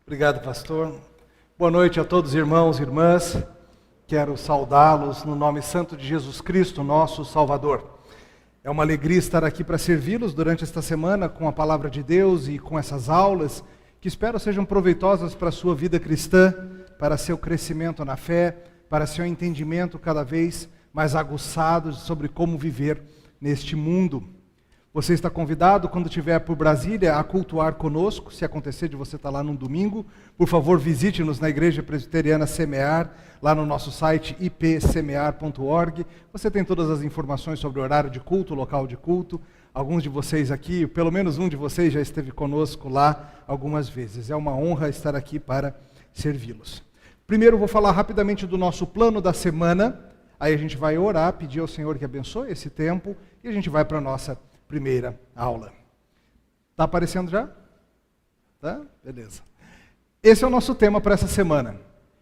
Obrigado, pastor. Boa noite a todos, irmãos e irmãs. Quero saudá-los no nome santo de Jesus Cristo, nosso Salvador. É uma alegria estar aqui para servi-los durante esta semana com a palavra de Deus e com essas aulas, que espero sejam proveitosas para a sua vida cristã, para seu crescimento na fé, para seu entendimento cada vez mais aguçado sobre como viver neste mundo. Você está convidado, quando estiver por Brasília, a cultuar conosco. Se acontecer de você estar lá num domingo, por favor, visite-nos na Igreja Presbiteriana Semear, lá no nosso site ipsemear.org. Você tem todas as informações sobre o horário de culto, local de culto. Alguns de vocês aqui, pelo menos um de vocês já esteve conosco lá algumas vezes. É uma honra estar aqui para servi-los. Primeiro, vou falar rapidamente do nosso plano da semana. Aí a gente vai orar, pedir ao Senhor que abençoe esse tempo e a gente vai para a nossa primeira aula. Está aparecendo já? Tá? Beleza. Esse é o nosso tema para essa semana.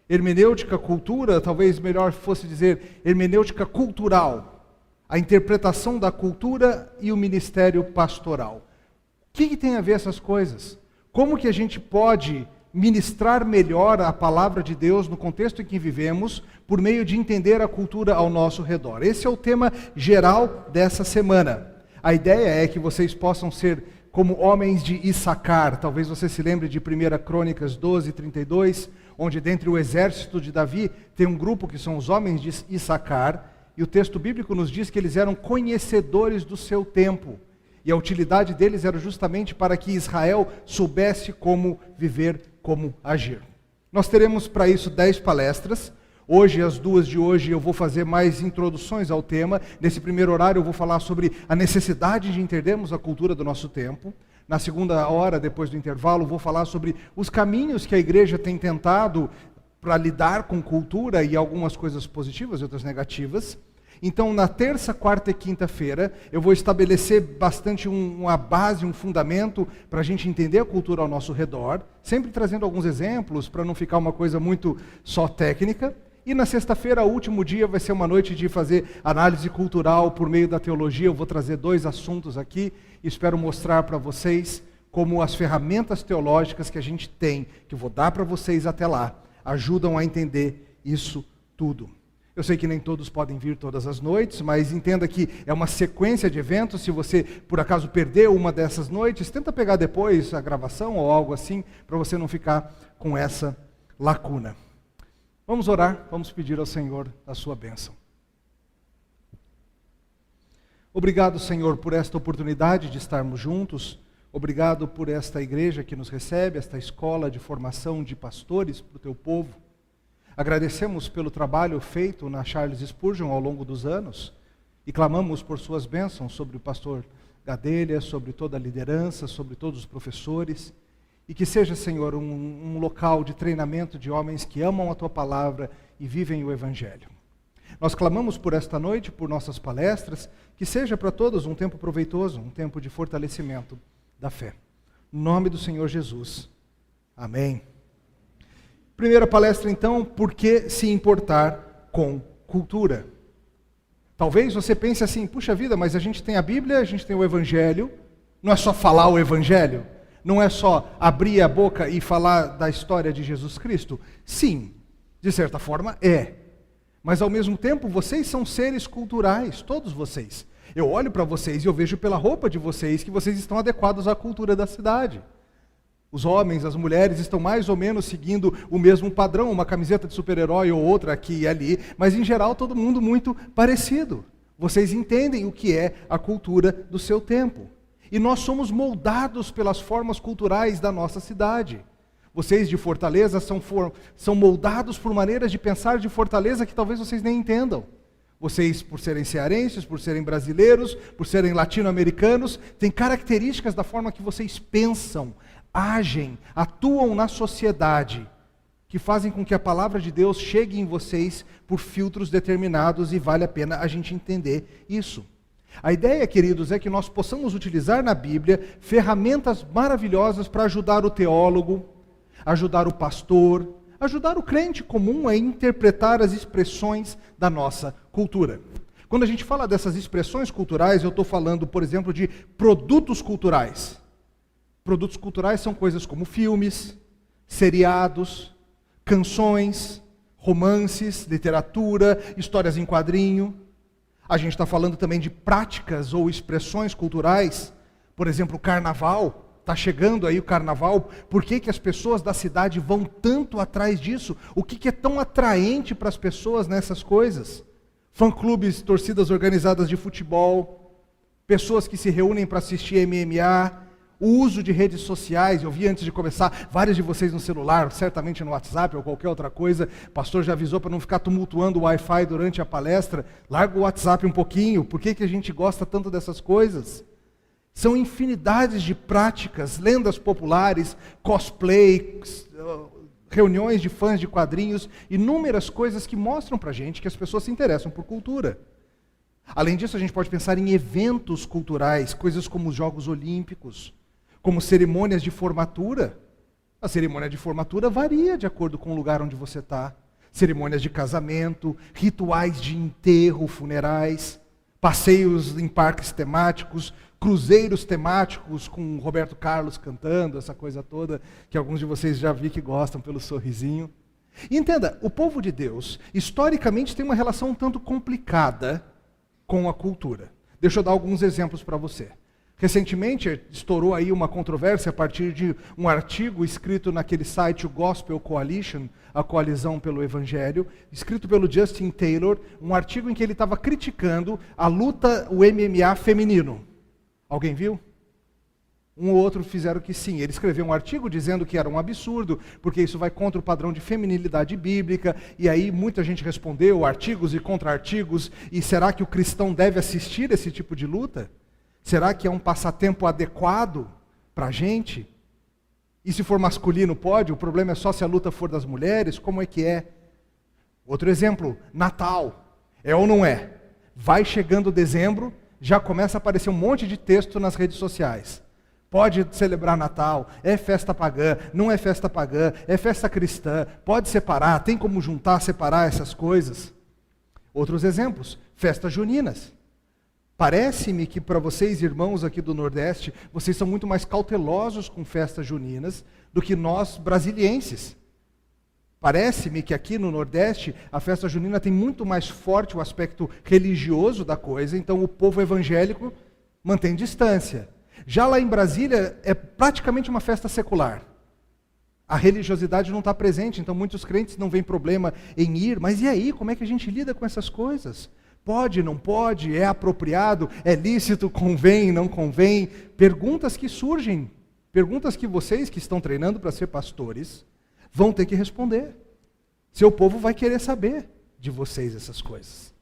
Hermenêutica, cultura, talvez melhor fosse dizer hermenêutica cultural. A interpretação da cultura e o ministério pastoral. O que tem a ver essas coisas? Como que a gente pode ministrar melhor a palavra de Deus no contexto em que vivemos, por meio de entender a cultura ao nosso redor? Esse é o tema geral dessa semana. A ideia é que vocês possam ser como homens de Issacar. Talvez você se lembre de 1 Crônicas 12, 32, onde dentre o exército de Davi tem um grupo que são os homens de Issacar, e o texto bíblico nos diz que eles eram conhecedores do seu tempo. E a utilidade deles era justamente para que Israel soubesse como viver, como agir. Nós teremos para isso 10 palestras. Hoje, as duas de hoje, eu vou fazer mais introduções ao tema. Nesse primeiro horário, eu vou falar sobre a necessidade de entendermos a cultura do nosso tempo. Na segunda hora, depois do intervalo, vou falar sobre os caminhos que a igreja tem tentado para lidar com cultura e algumas coisas positivas e outras negativas. Então, na terça, quarta e quinta-feira, eu vou estabelecer bastante uma base, um fundamento para a gente entender a cultura ao nosso redor, sempre trazendo alguns exemplos para não ficar uma coisa muito só técnica. E na sexta-feira, o último dia, vai ser uma noite de fazer análise cultural por meio da teologia. Eu vou trazer 2 assuntos aqui e espero mostrar para vocês como as ferramentas teológicas que a gente tem, que eu vou dar para vocês até lá, ajudam a entender isso tudo. Eu sei que nem todos podem vir todas as noites, mas entenda que é uma sequência de eventos. Se você, por acaso, perdeu uma dessas noites, tenta pegar depois a gravação ou algo assim, para você não ficar com essa lacuna. Vamos orar, vamos pedir ao Senhor a sua bênção. Obrigado, Senhor, por esta oportunidade de estarmos juntos. Obrigado por esta igreja que nos recebe, esta escola de formação de pastores para o teu povo. Agradecemos pelo trabalho feito na Charles Spurgeon ao longo dos anos e clamamos por suas bênçãos sobre o pastor Gadelha, sobre toda a liderança, sobre todos os professores. E que seja, Senhor, um local de treinamento de homens que amam a Tua palavra e vivem o Evangelho. Nós clamamos por esta noite, por nossas palestras, que seja para todos um tempo proveitoso, um tempo de fortalecimento da fé. No nome do Senhor Jesus. Amém. Primeira palestra, então, por que se importar com cultura? Talvez você pense assim, puxa vida, mas a gente tem a Bíblia, a gente tem o Evangelho, não é só falar o Evangelho? Não é só abrir a boca e falar da história de Jesus Cristo? Sim, de certa forma é. Mas ao mesmo tempo, vocês são seres culturais, todos vocês. Eu olho para vocês e eu vejo pela roupa de vocês que vocês estão adequados à cultura da cidade. Os homens, as mulheres estão mais ou menos seguindo o mesmo padrão, uma camiseta de super-herói ou outra aqui e ali, mas em geral todo mundo muito parecido. Vocês entendem o que é a cultura do seu tempo. E nós somos moldados pelas formas culturais da nossa cidade. Vocês de Fortaleza são moldados por maneiras de pensar de Fortaleza que talvez vocês nem entendam. Vocês, por serem cearenses, por serem brasileiros, por serem latino-americanos, têm características da forma que vocês pensam, agem, atuam na sociedade, que fazem com que a palavra de Deus chegue em vocês por filtros determinados e vale a pena a gente entender isso. A ideia, queridos, é que nós possamos utilizar na Bíblia ferramentas maravilhosas para ajudar o teólogo, ajudar o pastor, ajudar o crente comum a interpretar as expressões da nossa cultura. Quando a gente fala dessas expressões culturais, eu estou falando, por exemplo, de produtos culturais. Produtos culturais são coisas como filmes, seriados, canções, romances, literatura, histórias em quadrinho. A gente está falando também de práticas ou expressões culturais. Por exemplo, o carnaval. Está chegando aí o carnaval. Por que as pessoas da cidade vão tanto atrás disso? O que é tão atraente para as pessoas nessas coisas? Fã-clubes, torcidas organizadas de futebol, pessoas que se reúnem para assistir MMA, o uso de redes sociais. Eu vi antes de começar, vários de vocês no celular, certamente no WhatsApp ou qualquer outra coisa. O pastor já avisou para não ficar tumultuando o Wi-Fi durante a palestra. Larga o WhatsApp um pouquinho. Por que a gente gosta tanto dessas coisas? São infinidades de práticas, lendas populares, cosplay, reuniões de fãs de quadrinhos, inúmeras coisas que mostram para a gente que as pessoas se interessam por cultura. Além disso, a gente pode pensar em eventos culturais, coisas como os Jogos Olímpicos, como cerimônias de formatura. A cerimônia de formatura varia de acordo com o lugar onde você está. Cerimônias de casamento, rituais de enterro, funerais, passeios em parques temáticos, cruzeiros temáticos com Roberto Carlos cantando, essa coisa toda, que alguns de vocês já vi que gostam pelo sorrisinho. E entenda, o povo de Deus, historicamente, tem uma relação um tanto complicada com a cultura. Deixa eu dar alguns exemplos para você. Recentemente, estourou aí uma controvérsia a partir de um artigo escrito naquele site, o Gospel Coalition, a coalizão pelo Evangelho, escrito pelo Justin Taylor, um artigo em que ele estava criticando a luta, o MMA feminino. Alguém viu? Um ou outro fizeram que sim. Ele escreveu um artigo dizendo que era um absurdo, porque isso vai contra o padrão de feminilidade bíblica, e aí muita gente respondeu, artigos e contra-artigos, e será que o cristão deve assistir esse tipo de luta? Será que é um passatempo adequado para a gente? E se for masculino pode? O problema é só se a luta for das mulheres? Como é que é? Outro exemplo, Natal. É ou não é? Vai chegando dezembro, já começa a aparecer um monte de texto nas redes sociais. Pode celebrar Natal, é festa pagã, não é festa pagã, é festa cristã, pode separar, tem como juntar, separar essas coisas. Outros exemplos, festas juninas. Parece-me que para vocês, irmãos aqui do Nordeste, vocês são muito mais cautelosos com festas juninas do que nós brasilienses. Parece-me que aqui no Nordeste, a festa junina tem muito mais forte o aspecto religioso da coisa, então o povo evangélico mantém distância. Já lá em Brasília, é praticamente uma festa secular. A religiosidade não está presente, então muitos crentes não veem problema em ir, mas e aí, como é que a gente lida com essas coisas? Pode, não pode, é apropriado, é lícito, convém, não convém? Perguntas que surgem, perguntas que vocês que estão treinando para ser pastores vão ter que responder. Seu povo vai querer saber de vocês essas coisas.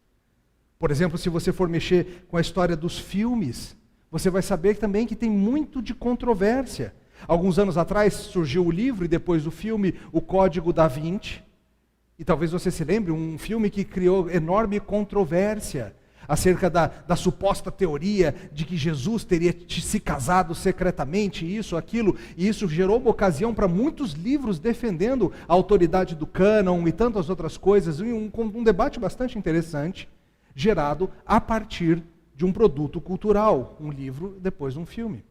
Por exemplo, se você for mexer com a história dos filmes, você vai saber também que tem muito de controvérsia. Alguns anos atrás surgiu o livro e depois o filme O Código da Vinci. E talvez você se lembre, um filme que criou enorme controvérsia acerca da suposta teoria de que Jesus teria se casado secretamente, isso, aquilo, e isso gerou uma ocasião para muitos livros defendendo a autoridade do cânon e tantas outras coisas, um debate bastante interessante, gerado a partir de um produto cultural, um livro, depois um filme.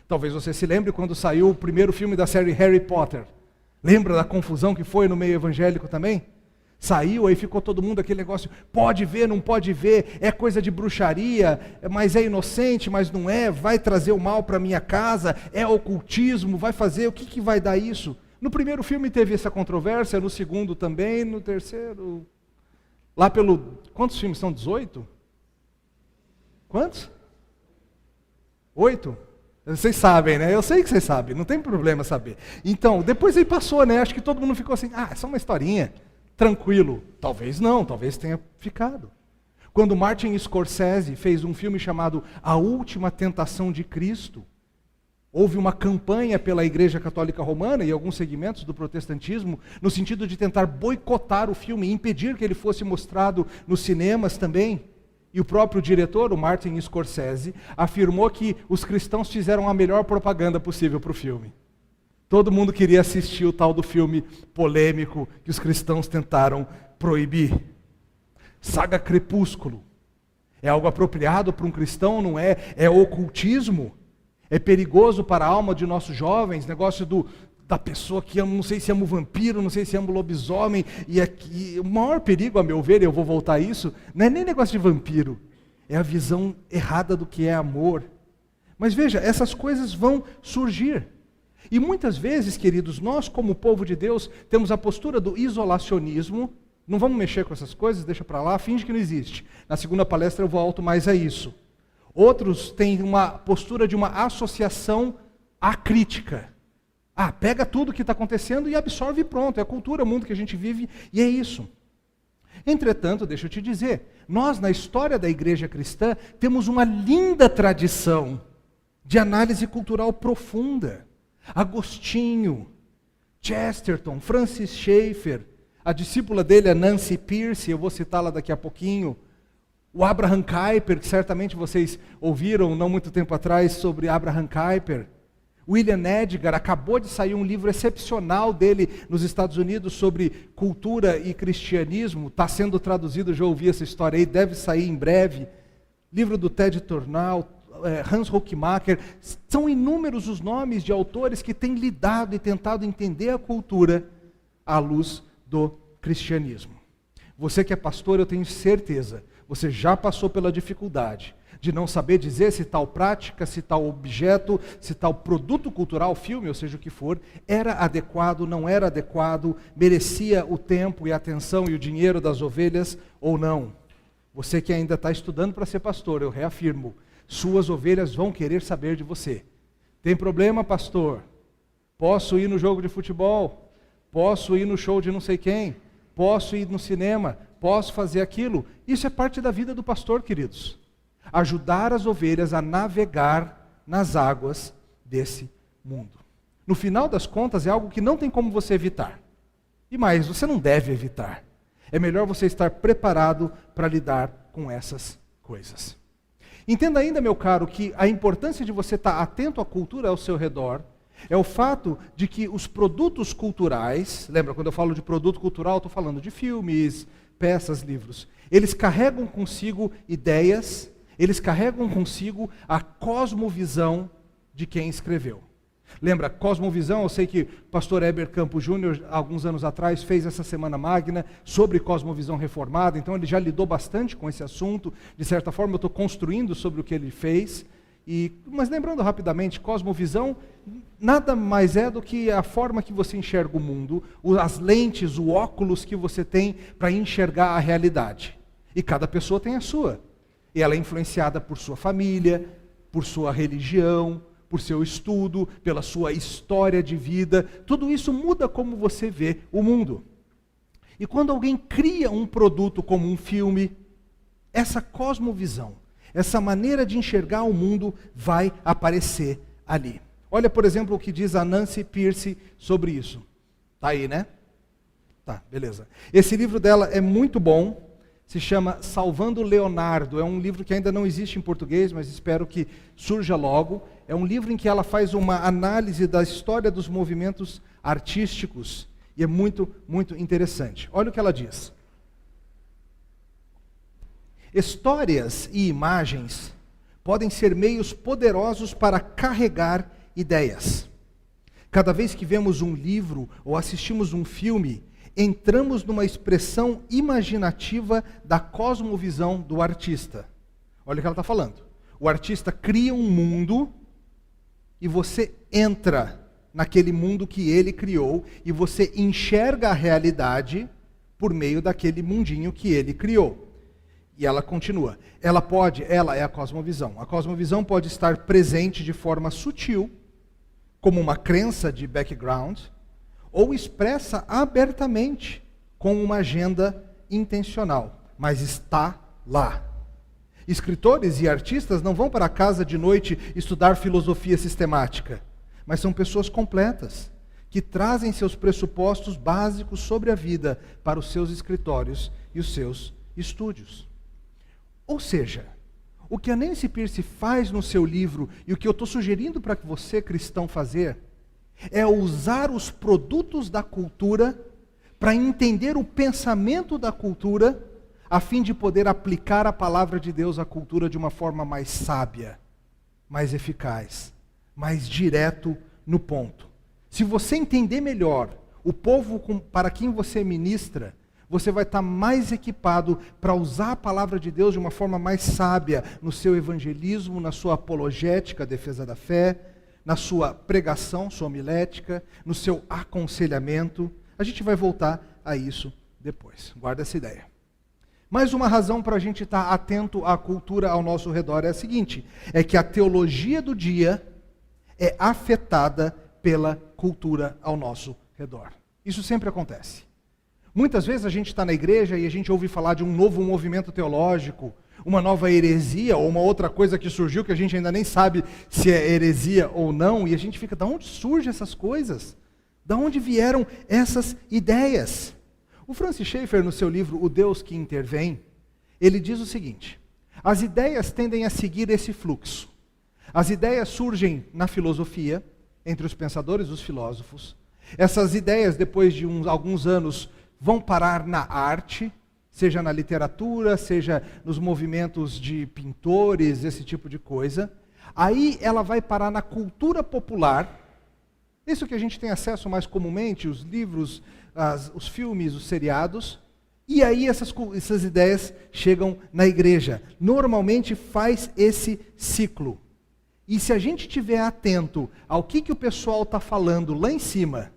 Talvez você se lembre quando saiu o primeiro filme da série Harry Potter. Lembra da confusão que foi no meio evangélico também? Saiu, aí ficou todo mundo aquele negócio, pode ver, não pode ver, é coisa de bruxaria, mas é inocente, mas não é, vai trazer o mal para minha casa, é ocultismo, vai fazer, o que vai dar isso? No primeiro filme teve essa controvérsia, no segundo também, no terceiro... Lá pelo... Quantos filmes são? 18? Quantos? 8? Vocês sabem, né? Eu sei que vocês sabem, não tem problema saber. Então, depois aí passou, né? Acho que todo mundo ficou assim, é só uma historinha, tranquilo. Talvez não, talvez tenha ficado. Quando Martin Scorsese fez um filme chamado A Última Tentação de Cristo, houve uma campanha pela Igreja Católica Romana e alguns segmentos do protestantismo, no sentido de tentar boicotar o filme, impedir que ele fosse mostrado nos cinemas também. E o próprio diretor, o Martin Scorsese, afirmou que os cristãos fizeram a melhor propaganda possível para o filme. Todo mundo queria assistir o tal do filme polêmico que os cristãos tentaram proibir. Saga Crepúsculo. É algo apropriado para um cristão, não é? É ocultismo. É perigoso para a alma de nossos jovens, negócio da pessoa que ama, não sei se ama o vampiro, não sei se ama o lobisomem, e aqui, o maior perigo, a meu ver, e eu vou voltar a isso, não é nem negócio de vampiro, é a visão errada do que é amor. Mas veja, essas coisas vão surgir. E muitas vezes, queridos, nós como povo de Deus, temos a postura do isolacionismo, não vamos mexer com essas coisas, deixa para lá, finge que não existe. Na segunda palestra eu volto mais a isso. Outros têm uma postura de uma associação acrítica. Pega tudo que está acontecendo e absorve e pronto, é a cultura, o mundo que a gente vive, e é isso. Entretanto, deixa eu te dizer, nós na história da igreja cristã temos uma linda tradição de análise cultural profunda. Agostinho, Chesterton, Francis Schaeffer, a discípula dele é Nancy Pearcey, eu vou citá-la daqui a pouquinho, o Abraham Kuyper, que certamente vocês ouviram não muito tempo atrás sobre Abraham Kuyper. William Edgar, acabou de sair um livro excepcional dele nos Estados Unidos sobre cultura e cristianismo, está sendo traduzido, já ouvi essa história aí, deve sair em breve. Livro do Ted Tornau, Hans Hockmacher, são inúmeros os nomes de autores que têm lidado e tentado entender a cultura à luz do cristianismo. Você que é pastor, eu tenho certeza, você já passou pela dificuldade de não saber dizer se tal prática, se tal objeto, se tal produto cultural, filme, ou seja o que for, era adequado, não era adequado, merecia o tempo e a atenção e o dinheiro das ovelhas ou não. Você que ainda está estudando para ser pastor, eu reafirmo, suas ovelhas vão querer saber de você. Tem problema, pastor? Posso ir no jogo de futebol? Posso ir no show de não sei quem? Posso ir no cinema? Posso fazer aquilo? Isso é parte da vida do pastor, queridos. Ajudar as ovelhas a navegar nas águas desse mundo. No final das contas, é algo que não tem como você evitar. E mais, você não deve evitar. É melhor você estar preparado para lidar com essas coisas. Entenda ainda, meu caro, que a importância de você estar atento à cultura ao seu redor é o fato de que os produtos culturais, lembra, quando eu falo de produto cultural, estou falando de filmes, peças, livros, eles carregam consigo ideias, eles carregam consigo a cosmovisão de quem escreveu. Lembra, cosmovisão, eu sei que o pastor Heber Campos Júnior, alguns anos atrás, fez essa Semana Magna sobre cosmovisão reformada, então ele já lidou bastante com esse assunto, de certa forma eu estou construindo sobre o que ele fez, mas lembrando rapidamente, cosmovisão nada mais é do que a forma que você enxerga o mundo, as lentes, o óculos que você tem para enxergar a realidade. E cada pessoa tem a sua. E ela é influenciada por sua família, por sua religião, por seu estudo, pela sua história de vida. Tudo isso muda como você vê o mundo. E quando alguém cria um produto como um filme, essa cosmovisão, essa maneira de enxergar o mundo vai aparecer ali. Olha, por exemplo, o que diz a Nancy Pearcey sobre isso. Tá aí, né? Tá, beleza. Esse livro dela é muito bom. Se chama Salvando Leonardo, é um livro que ainda não existe em português, mas espero que surja logo. É um livro em que ela faz uma análise da história dos movimentos artísticos, e é muito, muito interessante. Olha o que ela diz. Histórias e imagens podem ser meios poderosos para carregar ideias. Cada vez que vemos um livro ou assistimos um filme, entramos numa expressão imaginativa da cosmovisão do artista. Olha o que ela está falando. O artista cria um mundo e você entra naquele mundo que ele criou e você enxerga a realidade por meio daquele mundinho que ele criou. E ela continua. Ela é a cosmovisão. A cosmovisão pode estar presente de forma sutil, como uma crença de background, ou expressa abertamente com uma agenda intencional, mas está lá. Escritores e artistas não vão para casa de noite estudar filosofia sistemática, mas são pessoas completas, que trazem seus pressupostos básicos sobre a vida para os seus escritórios e os seus estúdios. Ou seja, o que a Nancy Pearcey faz no seu livro, e o que eu estou sugerindo para que você, cristão, fazer, é usar os produtos da cultura para entender o pensamento da cultura, a fim de poder aplicar a palavra de Deus à cultura de uma forma mais sábia, mais eficaz, mais direto no ponto. Se você entender melhor o povo para quem você ministra, você vai estar mais equipado para usar a palavra de Deus de uma forma mais sábia no seu evangelismo, na sua apologética, defesa da fé, na sua pregação, sua homilética, no seu aconselhamento. A gente vai voltar a isso depois. Guarda essa ideia. Mais uma razão para a gente estar atento à cultura ao nosso redor é a seguinte, é que a teologia do dia é afetada pela cultura ao nosso redor. Isso sempre acontece. Muitas vezes a gente está na igreja e a gente ouve falar de um novo movimento teológico, uma nova heresia ou uma outra coisa que surgiu que a gente ainda nem sabe se é heresia ou não, e a gente fica, de onde surgem essas coisas? De onde vieram essas ideias? O Francis Schaeffer, no seu livro O Deus que Intervém, ele diz o seguinte, as ideias tendem a seguir esse fluxo. As ideias surgem na filosofia, entre os pensadores, os filósofos. Essas ideias, depois de alguns anos, vão parar na arte, seja na literatura, seja nos movimentos de pintores, esse tipo de coisa. Aí ela vai parar na cultura popular, isso que a gente tem acesso mais comumente, os livros, os filmes, os seriados, e aí essas ideias chegam na igreja. Normalmente faz esse ciclo. E se a gente estiver atento ao que o pessoal está falando lá em cima,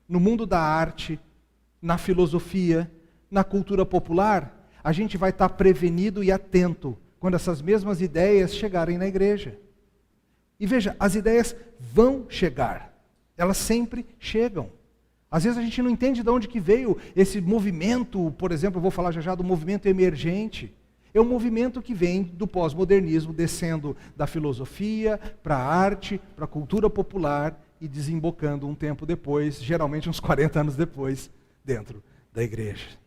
no mundo da arte, na filosofia, na cultura popular, a gente vai estar prevenido e atento quando essas mesmas ideias chegarem na igreja. E veja, as ideias vão chegar, elas sempre chegam. Às vezes a gente não entende de onde que veio esse movimento, por exemplo, eu vou falar já do movimento emergente. É um movimento que vem do pós-modernismo, descendo da filosofia para a arte, para a cultura popular e desembocando um tempo depois, geralmente uns 40 anos depois, dentro da igreja.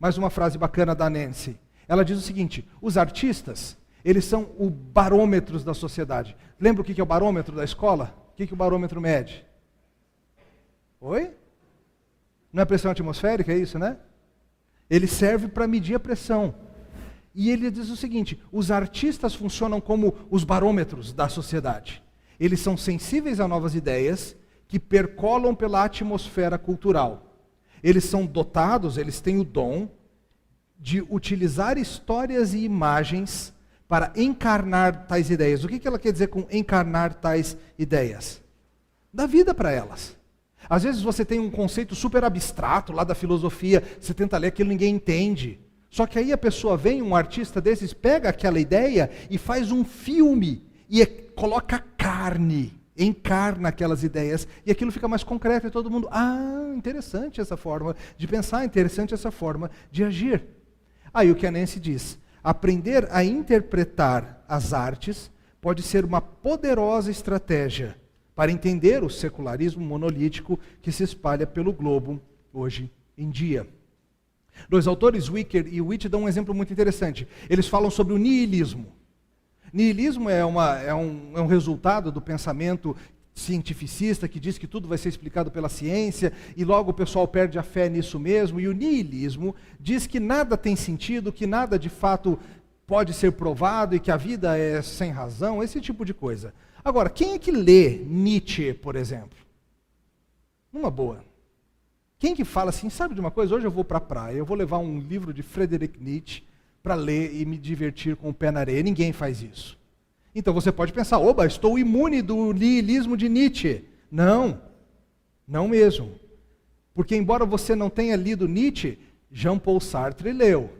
Mais uma frase bacana da Nancy. Ela diz o seguinte, os artistas, eles são o barômetros da sociedade. Lembra o que é o barômetro da escola? O que o barômetro mede? Oi? Não é pressão atmosférica, é isso, né? Ele serve para medir a pressão. E ele diz o seguinte, os artistas funcionam como os barômetros da sociedade. Eles são sensíveis a novas ideias que percolam pela atmosfera cultural. Eles são dotados, eles têm o dom de utilizar histórias e imagens para encarnar tais ideias. O que ela quer dizer com encarnar tais ideias? Dá vida para elas. Às vezes você tem um conceito super abstrato lá da filosofia, você tenta ler aquilo, ninguém entende. Só que aí a pessoa vem, um artista desses, pega aquela ideia e faz um filme e coloca carne, encarna aquelas ideias e aquilo fica mais concreto e todo mundo, interessante essa forma de pensar, interessante essa forma de agir. Aí o que a Nancy diz, aprender a interpretar as artes pode ser uma poderosa estratégia para entender o secularismo monolítico que se espalha pelo globo hoje em dia. Dois autores, Wicker e Witt, dão um exemplo muito interessante. Eles falam sobre o niilismo. Niilismo é um resultado do pensamento cientificista que diz que tudo vai ser explicado pela ciência e logo o pessoal perde a fé nisso mesmo. E o niilismo diz que nada tem sentido, que nada de fato pode ser provado e que a vida é sem razão, esse tipo de coisa. Agora, quem é que lê Nietzsche, por exemplo? Numa boa. Quem que fala assim, sabe de uma coisa? Hoje eu vou para a praia, eu vou levar um livro de Friedrich Nietzsche para ler e me divertir com o pé na areia. Ninguém faz isso. Então você pode pensar, oba, estou imune do niilismo de Nietzsche. Não, não mesmo. Porque embora você não tenha lido Nietzsche, Jean-Paul Sartre leu.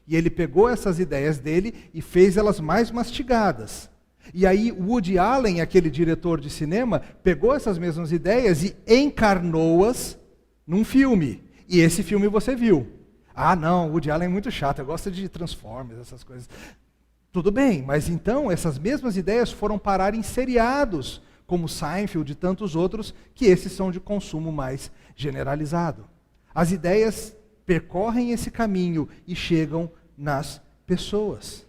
E ele pegou essas ideias dele e fez elas mais mastigadas. E aí Woody Allen, aquele diretor de cinema, pegou essas mesmas ideias e encarnou-as num filme. E esse filme você viu. Não, Woody Allen é muito chato, eu gosto de Transformers, essas coisas. Tudo bem, mas então essas mesmas ideias foram parar em seriados, como Seinfeld e tantos outros, que esses são de consumo mais generalizado. As ideias percorrem esse caminho e chegam nas pessoas.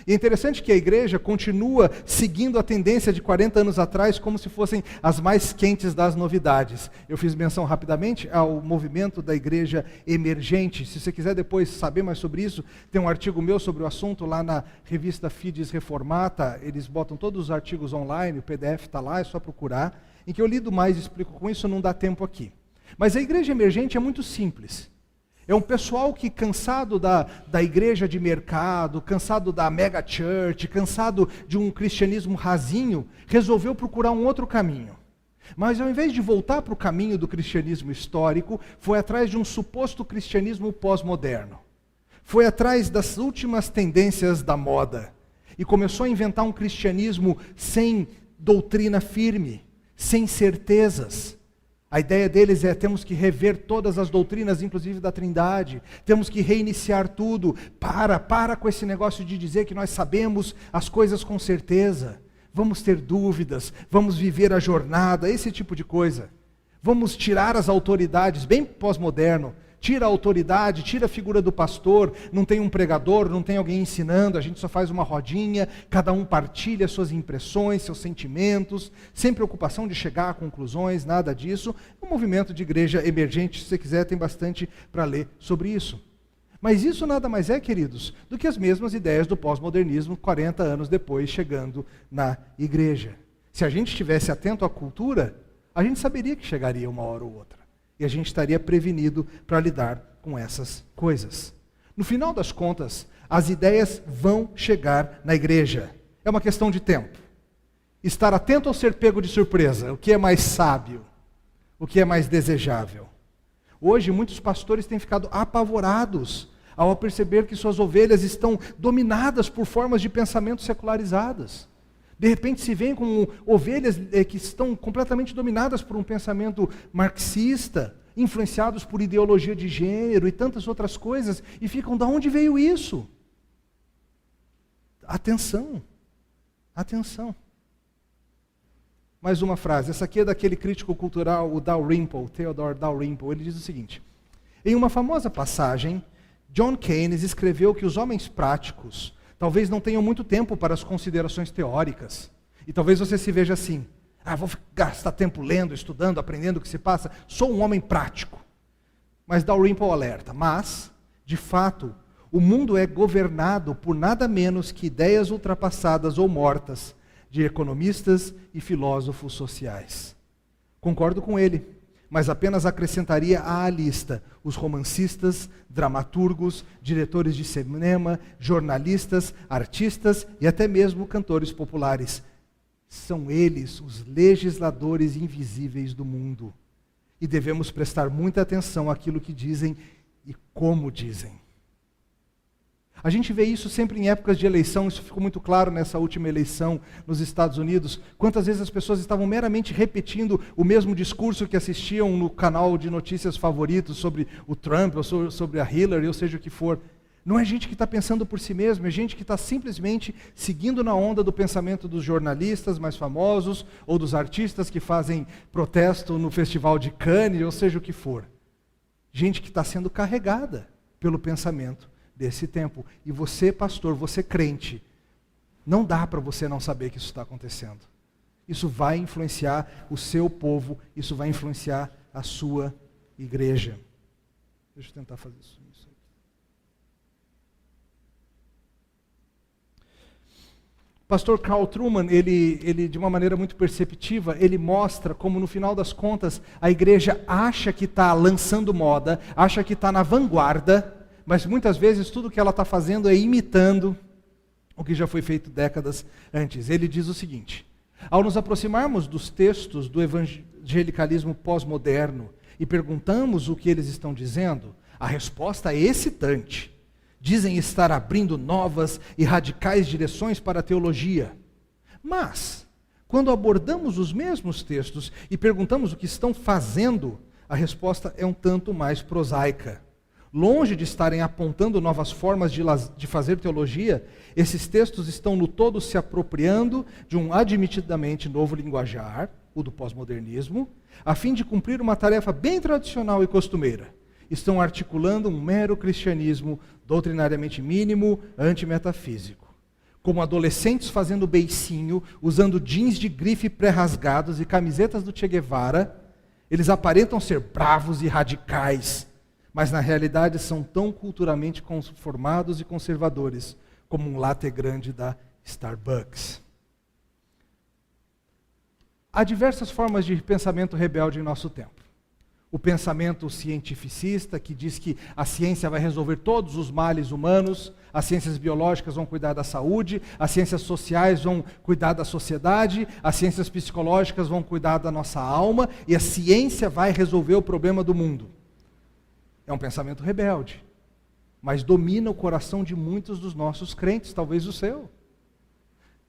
E é interessante que a igreja continua seguindo a tendência de 40 anos atrás como se fossem as mais quentes das novidades. Eu fiz menção rapidamente ao movimento da igreja emergente. Se você quiser depois saber mais sobre isso, tem um artigo meu sobre o assunto lá na revista Fides Reformata. Eles botam todos os artigos online, o PDF está lá, é só procurar. em que eu lido mais e explico com isso, não dá tempo aqui. Mas a igreja emergente é muito simples. É um pessoal que, cansado da igreja de mercado, cansado da mega church, cansado de um cristianismo rasinho, resolveu procurar um outro caminho. Mas ao invés de voltar para o caminho do cristianismo histórico, foi atrás de um suposto cristianismo pós-moderno. Foi atrás das últimas tendências da moda. E começou a inventar um cristianismo sem doutrina firme, sem certezas. A ideia deles é: temos que rever todas as doutrinas, inclusive da Trindade. Temos que reiniciar tudo. Para com esse negócio de dizer que nós sabemos as coisas com certeza. Vamos ter dúvidas, vamos viver a jornada, esse tipo de coisa. Vamos tirar as autoridades, bem pós-moderno. Tira a autoridade, tira a figura do pastor, não tem um pregador, não tem alguém ensinando, a gente só faz uma rodinha, cada um partilha suas impressões, seus sentimentos, sem preocupação de chegar a conclusões, nada disso. Um movimento de igreja emergente, se você quiser, tem bastante para ler sobre isso. Mas isso nada mais é, queridos, do que as mesmas ideias do pós-modernismo 40 anos depois, chegando na igreja. Se a gente estivesse atento à cultura, a gente saberia que chegaria uma hora ou outra. E a gente estaria prevenido para lidar com essas coisas. No final das contas, as ideias vão chegar na igreja. É uma questão de tempo. Estar atento ou ser pego de surpresa? O que é mais sábio? O que é mais desejável? Hoje, muitos pastores têm ficado apavorados ao perceber que suas ovelhas estão dominadas por formas de pensamento secularizadas. De repente se veem como ovelhas que estão completamente dominadas por um pensamento marxista, influenciados por ideologia de gênero e tantas outras coisas, e ficam: de onde veio isso? Atenção, atenção. Mais uma frase, essa aqui é daquele crítico cultural, o Dalrymple, Theodore Dalrymple. Ele diz o seguinte: em uma famosa passagem, John Keynes escreveu que os homens práticos talvez não tenham muito tempo para as considerações teóricas. E talvez você se veja assim: vou gastar tempo lendo, estudando, aprendendo o que se passa. Sou um homem prático. Mas Dalrymple alerta: mas, de fato, o mundo é governado por nada menos que ideias ultrapassadas ou mortas de economistas e filósofos sociais. Concordo com ele, mas apenas acrescentaria à lista os romancistas, dramaturgos, diretores de cinema, jornalistas, artistas e até mesmo cantores populares. São eles os legisladores invisíveis do mundo. E devemos prestar muita atenção àquilo que dizem e como dizem. A gente vê isso sempre em épocas de eleição, isso ficou muito claro nessa última eleição nos Estados Unidos. Quantas vezes as pessoas estavam meramente repetindo o mesmo discurso que assistiam no canal de notícias favoritos sobre o Trump, ou sobre a Hillary, ou seja o que for. Não é gente que está pensando por si mesmo, é gente que está simplesmente seguindo na onda do pensamento dos jornalistas mais famosos, ou dos artistas que fazem protesto no Festival de Cannes, ou seja o que for. Gente que está sendo carregada pelo pensamento desse tempo. E você, pastor, você crente, não dá para você não saber que isso está acontecendo. Isso vai influenciar o seu povo, isso vai influenciar a sua igreja. Deixa eu tentar fazer isso. Pastor Carl Trueman, ele de uma maneira muito perceptiva, ele mostra como no final das contas a igreja acha que está lançando moda, acha que está na vanguarda, mas muitas vezes tudo que ela está fazendo é imitando o que já foi feito décadas antes. Ele diz o seguinte: ao nos aproximarmos dos textos do evangelicalismo pós-moderno e perguntamos o que eles estão dizendo, a resposta é excitante. Dizem estar abrindo novas e radicais direções para a teologia. Mas, quando abordamos os mesmos textos e perguntamos o que estão fazendo, a resposta é um tanto mais prosaica. Longe de estarem apontando novas formas de fazer teologia, esses textos estão no todo se apropriando de um admitidamente novo linguajar, o do pós-modernismo, a fim de cumprir uma tarefa bem tradicional e costumeira. Estão articulando um mero cristianismo doutrinariamente mínimo, antimetafísico. Como adolescentes fazendo beicinho, usando jeans de grife pré-rasgados e camisetas do Che Guevara, eles aparentam ser bravos e radicais, mas na realidade são tão culturalmente conformados e conservadores como um latte grande da Starbucks. Há diversas formas de pensamento rebelde em nosso tempo. O pensamento cientificista, que diz que a ciência vai resolver todos os males humanos, as ciências biológicas vão cuidar da saúde, as ciências sociais vão cuidar da sociedade, as ciências psicológicas vão cuidar da nossa alma, e a ciência vai resolver o problema do mundo. É um pensamento rebelde, mas domina o coração de muitos dos nossos crentes, talvez o seu.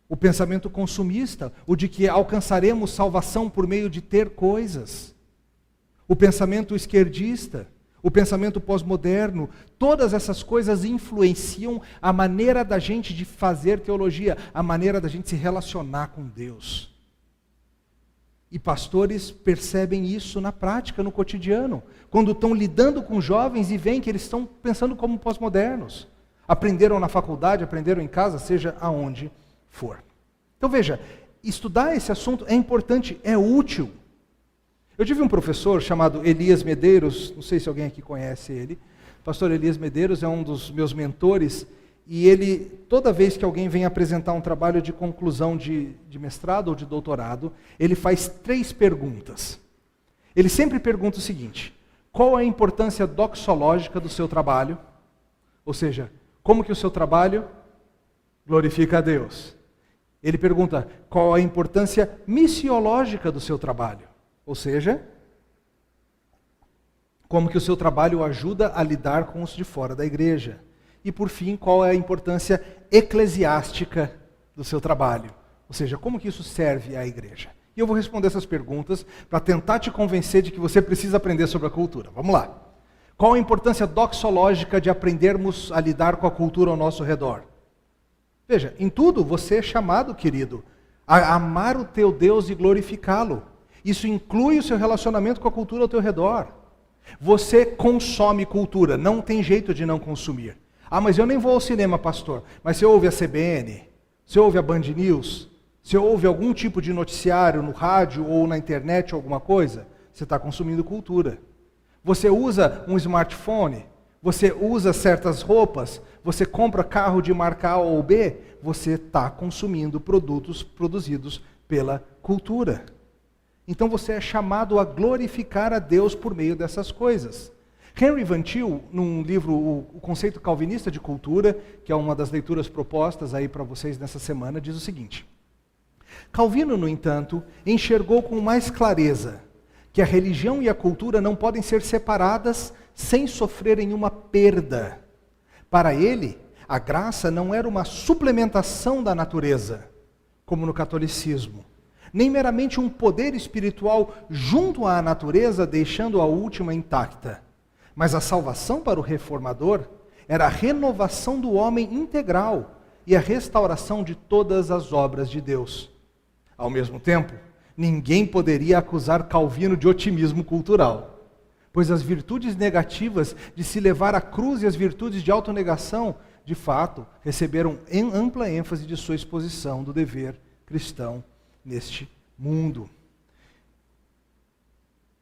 O pensamento consumista, o de que alcançaremos salvação por meio de ter coisas. O pensamento esquerdista, o pensamento pós-moderno, todas essas coisas influenciam a maneira da gente de fazer teologia, a maneira da gente se relacionar com Deus. E pastores percebem isso na prática, no cotidiano, quando estão lidando com jovens e veem que eles estão pensando como pós-modernos. Aprenderam na faculdade, aprenderam em casa, seja aonde for. Então veja, estudar esse assunto é importante, é útil. Eu tive um professor chamado Elias Medeiros, não sei se alguém aqui conhece ele. O pastor Elias Medeiros é um dos meus mentores, e ele, toda vez que alguém vem apresentar um trabalho de conclusão de mestrado ou de doutorado, ele faz 3 perguntas. Ele sempre pergunta o seguinte: qual a importância doxológica do seu trabalho? Ou seja, como que o seu trabalho glorifica a Deus? Ele pergunta, qual a importância missiológica do seu trabalho? Ou seja, como que o seu trabalho ajuda a lidar com os de fora da igreja? E por fim, qual é a importância eclesiástica do seu trabalho? Ou seja, como que isso serve à igreja? E eu vou responder essas perguntas para tentar te convencer de que você precisa aprender sobre a cultura. Vamos lá. Qual a importância doxológica de aprendermos a lidar com a cultura ao nosso redor? Veja, em tudo você é chamado, querido, a amar o teu Deus e glorificá-lo. Isso inclui o seu relacionamento com a cultura ao teu redor. Você consome cultura, não tem jeito de não consumir. Ah, mas eu nem vou ao cinema, pastor. Mas você ouve a CBN, você ouve a Band News, você ouve algum tipo de noticiário no rádio ou na internet ou alguma coisa, você está consumindo cultura. Você usa um smartphone, você usa certas roupas, você compra carro de marca A ou B, você está consumindo produtos produzidos pela cultura. Então você é chamado a glorificar a Deus por meio dessas coisas. Henry Van Til, num livro, O Conceito Calvinista de Cultura, que é uma das leituras propostas aí para vocês nessa semana, diz o seguinte: Calvino, no entanto, enxergou com mais clareza que a religião e a cultura não podem ser separadas sem sofrerem uma perda. Para ele, a graça não era uma suplementação da natureza, como no catolicismo, nem meramente um poder espiritual junto à natureza, deixando a última intacta. Mas a salvação para o reformador era a renovação do homem integral e a restauração de todas as obras de Deus. Ao mesmo tempo, ninguém poderia acusar Calvino de otimismo cultural, pois as virtudes negativas de se levar à cruz e as virtudes de autonegação, de fato, receberam ampla ênfase de sua exposição do dever cristão neste mundo.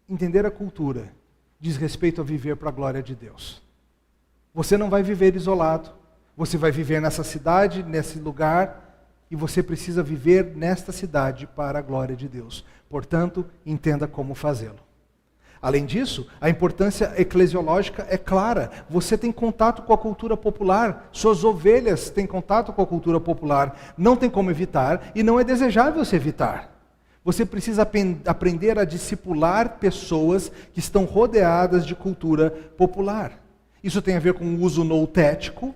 Entender a cultura diz respeito a viver para a glória de Deus. Você não vai viver isolado, você vai viver nessa cidade, nesse lugar, e você precisa viver nesta cidade para a glória de Deus. Portanto, entenda como fazê-lo. Além disso, a importância eclesiológica é clara. Você tem contato com a cultura popular, suas ovelhas têm contato com a cultura popular. Não tem como evitar e não é desejável se evitar. Você precisa aprender a discipular pessoas que estão rodeadas de cultura popular. Isso tem a ver com o uso noutético,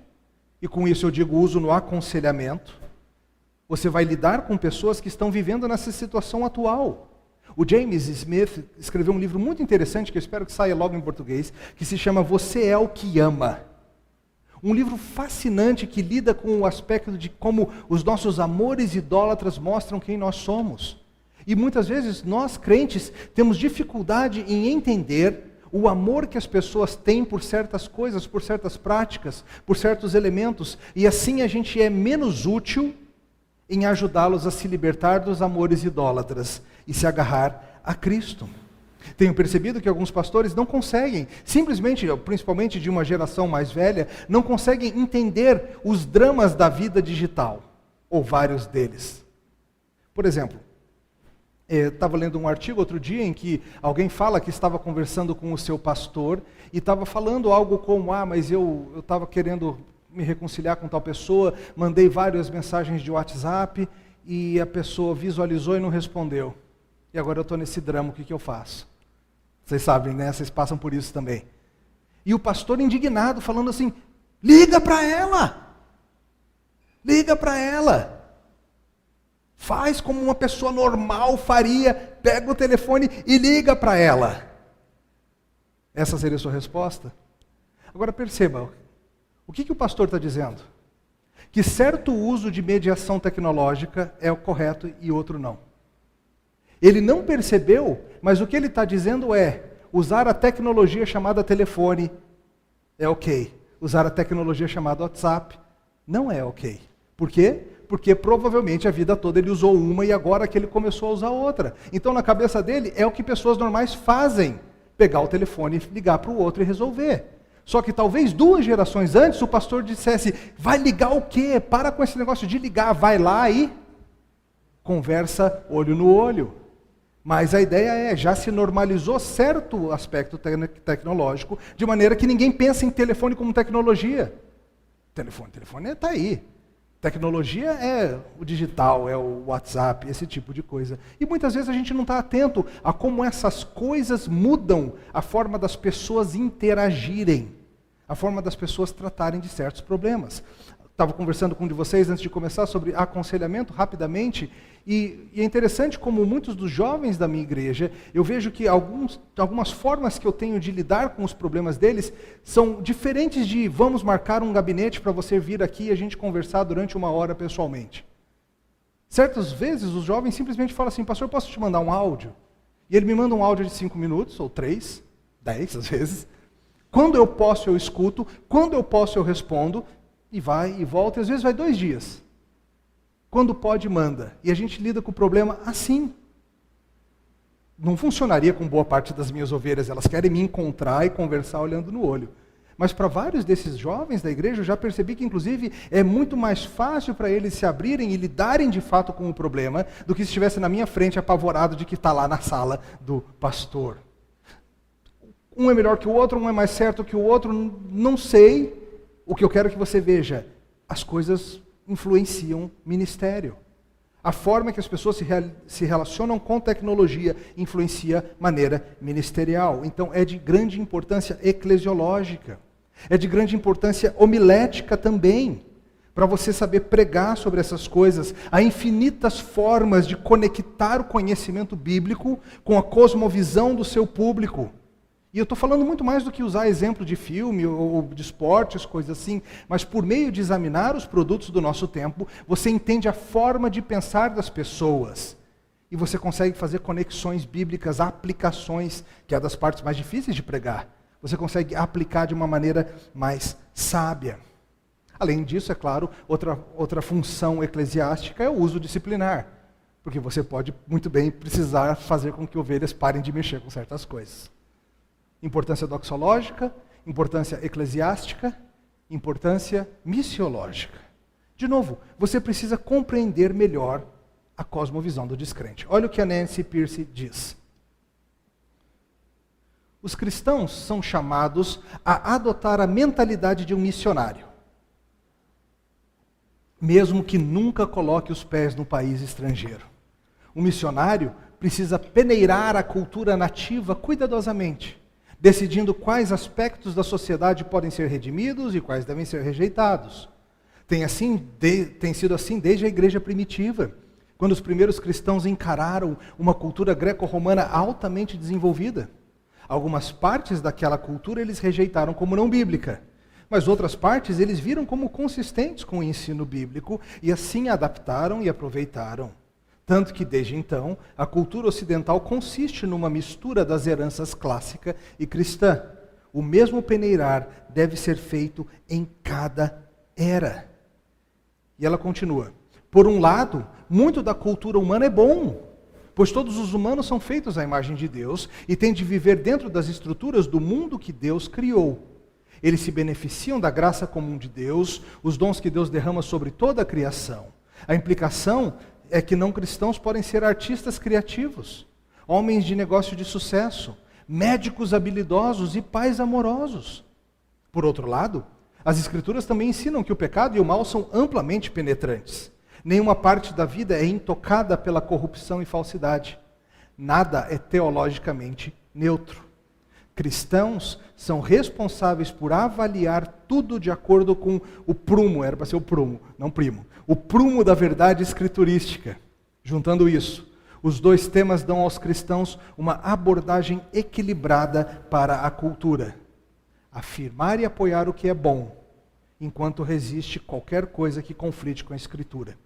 e com isso eu digo uso no aconselhamento. Você vai lidar com pessoas que estão vivendo nessa situação atual. O James Smith escreveu um livro muito interessante, que eu espero que saia logo em português, que se chama Você é o que ama. Um livro fascinante que lida com o aspecto de como os nossos amores idólatras mostram quem nós somos. E muitas vezes nós, crentes, temos dificuldade em entender o amor que as pessoas têm por certas coisas, por certas práticas, por certos elementos, e assim a gente é menos útil em ajudá-los a se libertar dos amores idólatras e se agarrar a Cristo. Tenho percebido que alguns pastores não conseguem, simplesmente, principalmente de uma geração mais velha, não conseguem entender os dramas da vida digital, ou vários deles. Por exemplo, Estava lendo um artigo outro dia em que alguém fala que estava conversando com o seu pastor e estava falando algo como, mas eu estava querendo me reconciliar com tal pessoa, mandei várias mensagens de WhatsApp e a pessoa visualizou e não respondeu. E agora eu estou nesse drama, o que eu faço? Vocês sabem, né? Vocês passam por isso também. E o pastor indignado, falando assim, liga para ela! Liga para ela! Faz como uma pessoa normal faria, pega o telefone e liga para ela. Essa seria a sua resposta? Agora perceba, o que o pastor está dizendo? Que certo uso de mediação tecnológica é o correto e outro não. Ele não percebeu, mas o que ele está dizendo é, usar a tecnologia chamada telefone é ok. Usar a tecnologia chamada WhatsApp não é ok. Por quê? Porque provavelmente a vida toda ele usou uma e agora que ele começou a usar outra. Então na cabeça dele é o que pessoas normais fazem. Pegar o telefone e ligar para o outro e resolver. Só que talvez 2 gerações antes o pastor dissesse, vai ligar o quê? Para com esse negócio de ligar, vai lá e conversa olho no olho. Mas a ideia já se normalizou certo aspecto tecnológico, de maneira que ninguém pensa em telefone como tecnologia. Telefone está aí. Tecnologia é o digital, é o WhatsApp, esse tipo de coisa. E muitas vezes a gente não está atento a como essas coisas mudam a forma das pessoas interagirem, a forma das pessoas tratarem de certos problemas. Estava conversando com um de vocês antes de começar sobre aconselhamento rapidamente, e é interessante como muitos dos jovens da minha igreja, eu vejo que algumas formas que eu tenho de lidar com os problemas deles são diferentes de vamos marcar um gabinete para você vir aqui e a gente conversar durante 1 hora pessoalmente. Certas vezes os jovens simplesmente falam assim, pastor, posso te mandar um áudio? E ele me manda um áudio de 5 minutos, ou 3, 10 às vezes. Quando eu posso eu escuto, quando eu posso eu respondo, e vai e volta, e às vezes vai 2 dias. Quando pode, manda. E a gente lida com o problema assim. Não funcionaria com boa parte das minhas ovelhas, elas querem me encontrar e conversar olhando no olho. Mas para vários desses jovens da igreja, eu já percebi que inclusive é muito mais fácil para eles se abrirem e lidarem de fato com o problema, do que se estivesse na minha frente apavorado de que está lá na sala do pastor. Um é melhor que o outro, um é mais certo que o outro, não sei. O que eu quero que você veja, as coisas influenciam ministério. A forma que as pessoas se relacionam com tecnologia influencia maneira ministerial. Então é de grande importância eclesiológica. É de grande importância homilética também. Para você saber pregar sobre essas coisas. Há infinitas formas de conectar o conhecimento bíblico com a cosmovisão do seu público. E eu estou falando muito mais do que usar exemplo de filme ou de esportes, coisas assim, mas por meio de examinar os produtos do nosso tempo, você entende a forma de pensar das pessoas. E você consegue fazer conexões bíblicas, aplicações, que é das partes mais difíceis de pregar. Você consegue aplicar de uma maneira mais sábia. Além disso, é claro, outra função eclesiástica é o uso disciplinar. Porque você pode muito bem precisar fazer com que ovelhas parem de mexer com certas coisas. Importância doxológica, importância eclesiástica, importância missiológica. De novo, você precisa compreender melhor a cosmovisão do descrente. Olha o que a Nancy Pearcey diz. Os cristãos são chamados a adotar a mentalidade de um missionário, mesmo que nunca coloque os pés no país estrangeiro. O missionário precisa peneirar a cultura nativa cuidadosamente, decidindo quais aspectos da sociedade podem ser redimidos e quais devem ser rejeitados. Tem sido assim desde a igreja primitiva, quando os primeiros cristãos encararam uma cultura greco-romana altamente desenvolvida. Algumas partes daquela cultura eles rejeitaram como não bíblica, mas outras partes eles viram como consistentes com o ensino bíblico e assim a adaptaram e aproveitaram. Tanto que, desde então, a cultura ocidental consiste numa mistura das heranças clássica e cristã. O mesmo peneirar deve ser feito em cada era. E ela continua. Por um lado, muito da cultura humana é bom, pois todos os humanos são feitos à imagem de Deus e têm de viver dentro das estruturas do mundo que Deus criou. Eles se beneficiam da graça comum de Deus, os dons que Deus derrama sobre toda a criação. A implicação é que não cristãos podem ser artistas criativos, homens de negócio de sucesso, médicos habilidosos e pais amorosos. Por outro lado, as Escrituras também ensinam que o pecado e o mal são amplamente penetrantes. Nenhuma parte da vida é intocada pela corrupção e falsidade. Nada é teologicamente neutro. Cristãos são responsáveis por avaliar tudo de acordo com o prumo, era para ser o prumo, não primo, o prumo da verdade escriturística. Juntando isso, os dois temas dão aos cristãos uma abordagem equilibrada para a cultura. Afirmar e apoiar o que é bom, enquanto resiste qualquer coisa que conflite com a Escritura.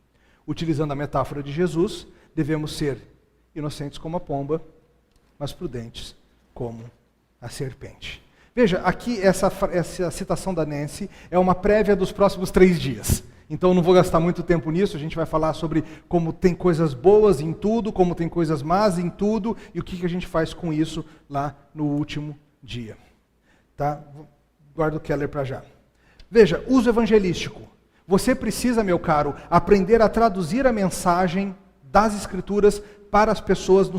Utilizando a metáfora de Jesus, devemos ser inocentes como a pomba, mas prudentes como a serpente. Veja, aqui essa citação da Nancy é uma prévia dos próximos 3 dias. Então não vou gastar muito tempo nisso, a gente vai falar sobre como tem coisas boas em tudo, como tem coisas más em tudo, e o que a gente faz com isso lá no último dia. Tá? Guardo o Keller para já. Veja, uso evangelístico. Você precisa, meu caro, aprender a traduzir a mensagem das Escrituras para as pessoas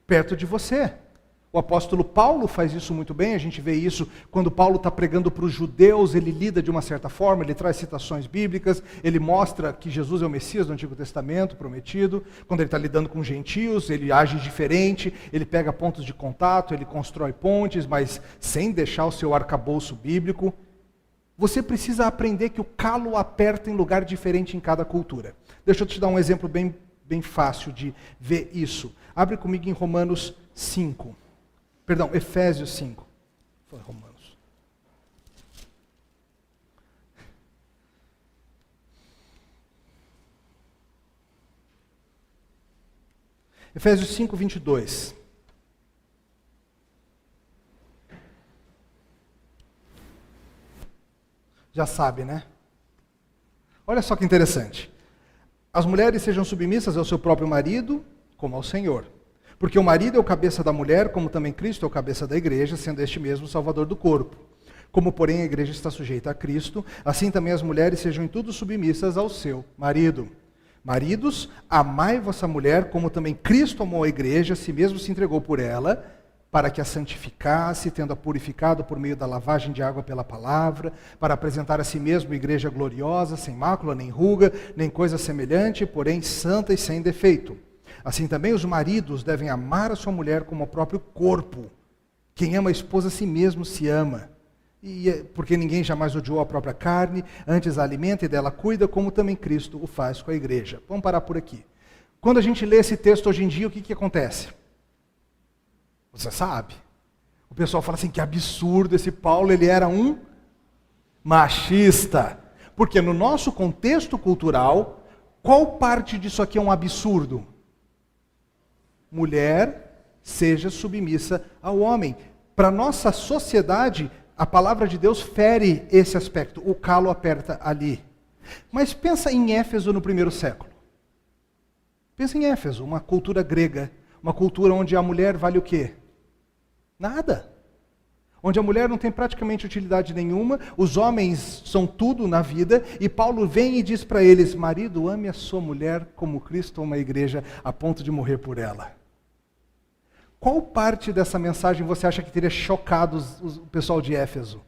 perto de você. O apóstolo Paulo faz isso muito bem, a gente vê isso quando Paulo está pregando para os judeus, ele lida de uma certa forma, ele traz citações bíblicas, ele mostra que Jesus é o Messias do Antigo Testamento, prometido. Quando ele está lidando com gentios, ele age diferente, ele pega pontos de contato, ele constrói pontes, mas sem deixar o seu arcabouço bíblico. Você precisa aprender que o calo aperta em lugar diferente em cada cultura. Deixa eu te dar um exemplo bem fácil de ver isso. Abre comigo em Romanos 5. Perdão, Efésios 5. Foi Romanos. Efésios 5, 22. Já sabe, né? Olha só que interessante. As mulheres sejam submissas ao seu próprio marido, como ao Senhor. Porque o marido é o cabeça da mulher, como também Cristo é o cabeça da igreja, sendo este mesmo o salvador do corpo. Como, porém, a igreja está sujeita a Cristo, assim também as mulheres sejam em tudo submissas ao seu marido. Maridos, amai vossa mulher, como também Cristo amou a igreja, a si mesmo se entregou por ela, para que a santificasse, tendo-a purificado por meio da lavagem de água pela palavra, para apresentar a si mesmo igreja gloriosa, sem mácula, nem ruga, nem coisa semelhante, porém santa e sem defeito. Assim também os maridos devem amar a sua mulher como o próprio corpo. Quem ama a esposa a si mesmo se ama. Porque ninguém jamais odiou a própria carne, antes a alimenta e dela cuida, como também Cristo o faz com a igreja. Vamos parar por aqui. Quando a gente lê esse texto hoje em dia, o que acontece? Você sabe. O pessoal fala assim, que absurdo, esse Paulo, ele era um machista. Porque no nosso contexto cultural, qual parte disso aqui é um absurdo? Mulher seja submissa ao homem. Para a nossa sociedade, a palavra de Deus fere esse aspecto. O calo aperta ali. Mas pensa em Éfeso no 1º século. Pensa em Éfeso, uma cultura grega. Uma cultura onde a mulher vale o quê? Nada. Onde a mulher não tem praticamente utilidade nenhuma, os homens são tudo na vida, e Paulo vem e diz para eles, marido, ame a sua mulher como Cristo ama a igreja, a ponto de morrer por ela. Qual parte dessa mensagem você acha que teria chocado o pessoal de Éfeso?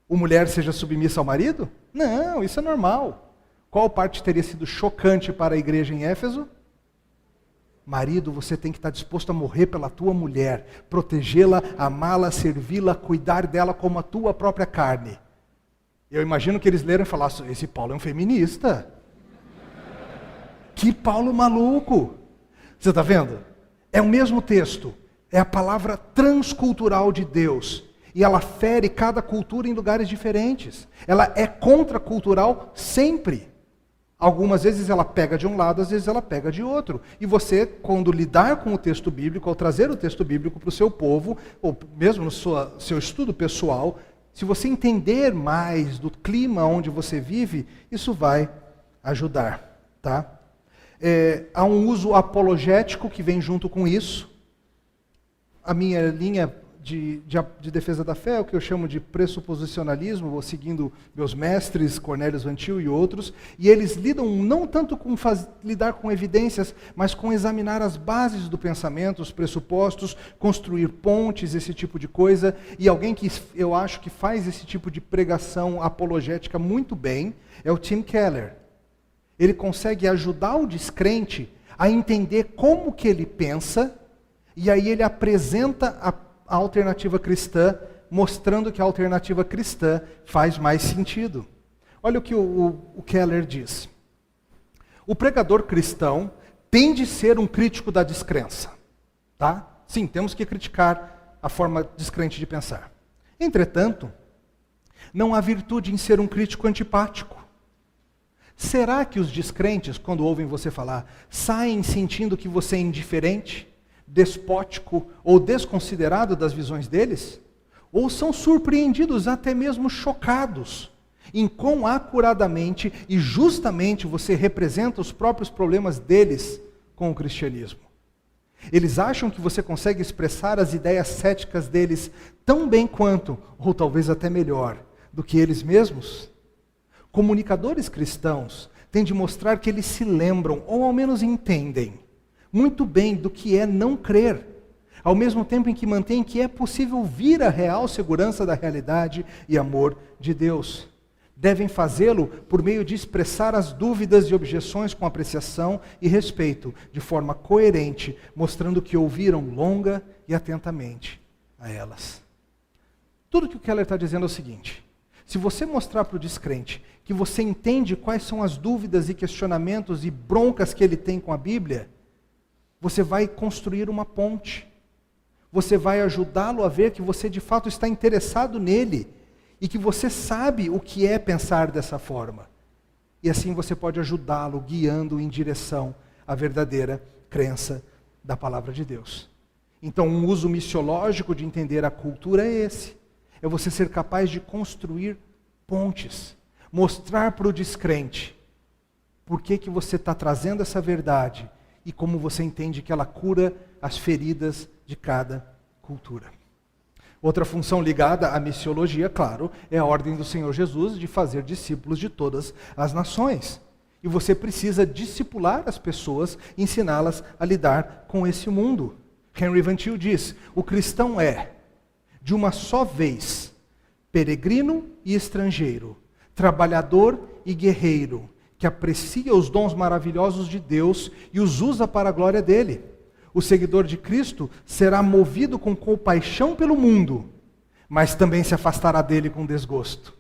O mulher seja submissa ao marido? Não, isso é normal. Qual parte teria sido chocante para a igreja em Éfeso? Marido, você tem que estar disposto a morrer pela tua mulher, protegê-la, amá-la, servi-la, cuidar dela como a tua própria carne. Eu imagino que eles leram e falaram, esse Paulo é um feminista. Que Paulo maluco. Você está vendo? É o mesmo texto, é a palavra transcultural de Deus. E ela fere cada cultura em lugares diferentes. Ela é contracultural sempre. Algumas vezes ela pega de um lado, às vezes ela pega de outro. E você, quando lidar com o texto bíblico, ao trazer o texto bíblico para o seu povo, ou mesmo no seu estudo pessoal, se você entender mais do clima onde você vive, isso vai ajudar. Tá? Há um uso apologético que vem junto com isso. A minha linha de defesa da fé, o que eu chamo de pressuposicionalismo, vou seguindo meus mestres, Cornelius Van Til e outros, e eles lidam não tanto com lidar com evidências, mas com examinar as bases do pensamento, os pressupostos, construir pontes, esse tipo de coisa, e alguém que eu acho que faz esse tipo de pregação apologética muito bem é o Tim Keller. Ele consegue ajudar o descrente a entender como que ele pensa, e aí ele apresenta a alternativa cristã, mostrando que a alternativa cristã faz mais sentido. Olha o que o Keller diz. O pregador cristão tem de ser um crítico da descrença. Tá? Sim, temos que criticar a forma descrente de pensar. Entretanto, não há virtude em ser um crítico antipático. Será que os descrentes, quando ouvem você falar, saem sentindo que você é indiferente, despótico ou desconsiderado das visões deles? Ou são surpreendidos, até mesmo chocados, em quão acuradamente e justamente você representa os próprios problemas deles com o cristianismo? Eles acham que você consegue expressar as ideias céticas deles tão bem quanto, ou talvez até melhor, do que eles mesmos? Comunicadores cristãos têm de mostrar que eles se lembram, ou ao menos entendem, muito bem do que é não crer, ao mesmo tempo em que mantêm que é possível vir a real segurança da realidade e amor de Deus. Devem fazê-lo por meio de expressar as dúvidas e objeções com apreciação e respeito, de forma coerente, mostrando que ouviram longa e atentamente a elas. Tudo que o Keller está dizendo é o seguinte: se você mostrar para o descrente que você entende quais são as dúvidas e questionamentos e broncas que ele tem com a Bíblia, você vai construir uma ponte. Você vai ajudá-lo a ver que você de fato está interessado nele e que você sabe o que é pensar dessa forma. E assim você pode ajudá-lo, guiando em direção à verdadeira crença da palavra de Deus. Então, um uso missiológico de entender a cultura é esse. É você ser capaz de construir pontes. Mostrar para o descrente por que você está trazendo essa verdade e como você entende que ela cura as feridas de cada cultura. Outra função ligada à missiologia, claro, é a ordem do Senhor Jesus de fazer discípulos de todas as nações. E você precisa discipular as pessoas, ensiná-las a lidar com esse mundo. Henry Van Til diz: o cristão é, de uma só vez, peregrino e estrangeiro, trabalhador e guerreiro, que aprecia os dons maravilhosos de Deus e os usa para a glória dele. O seguidor de Cristo será movido com compaixão pelo mundo, mas também se afastará dele com desgosto.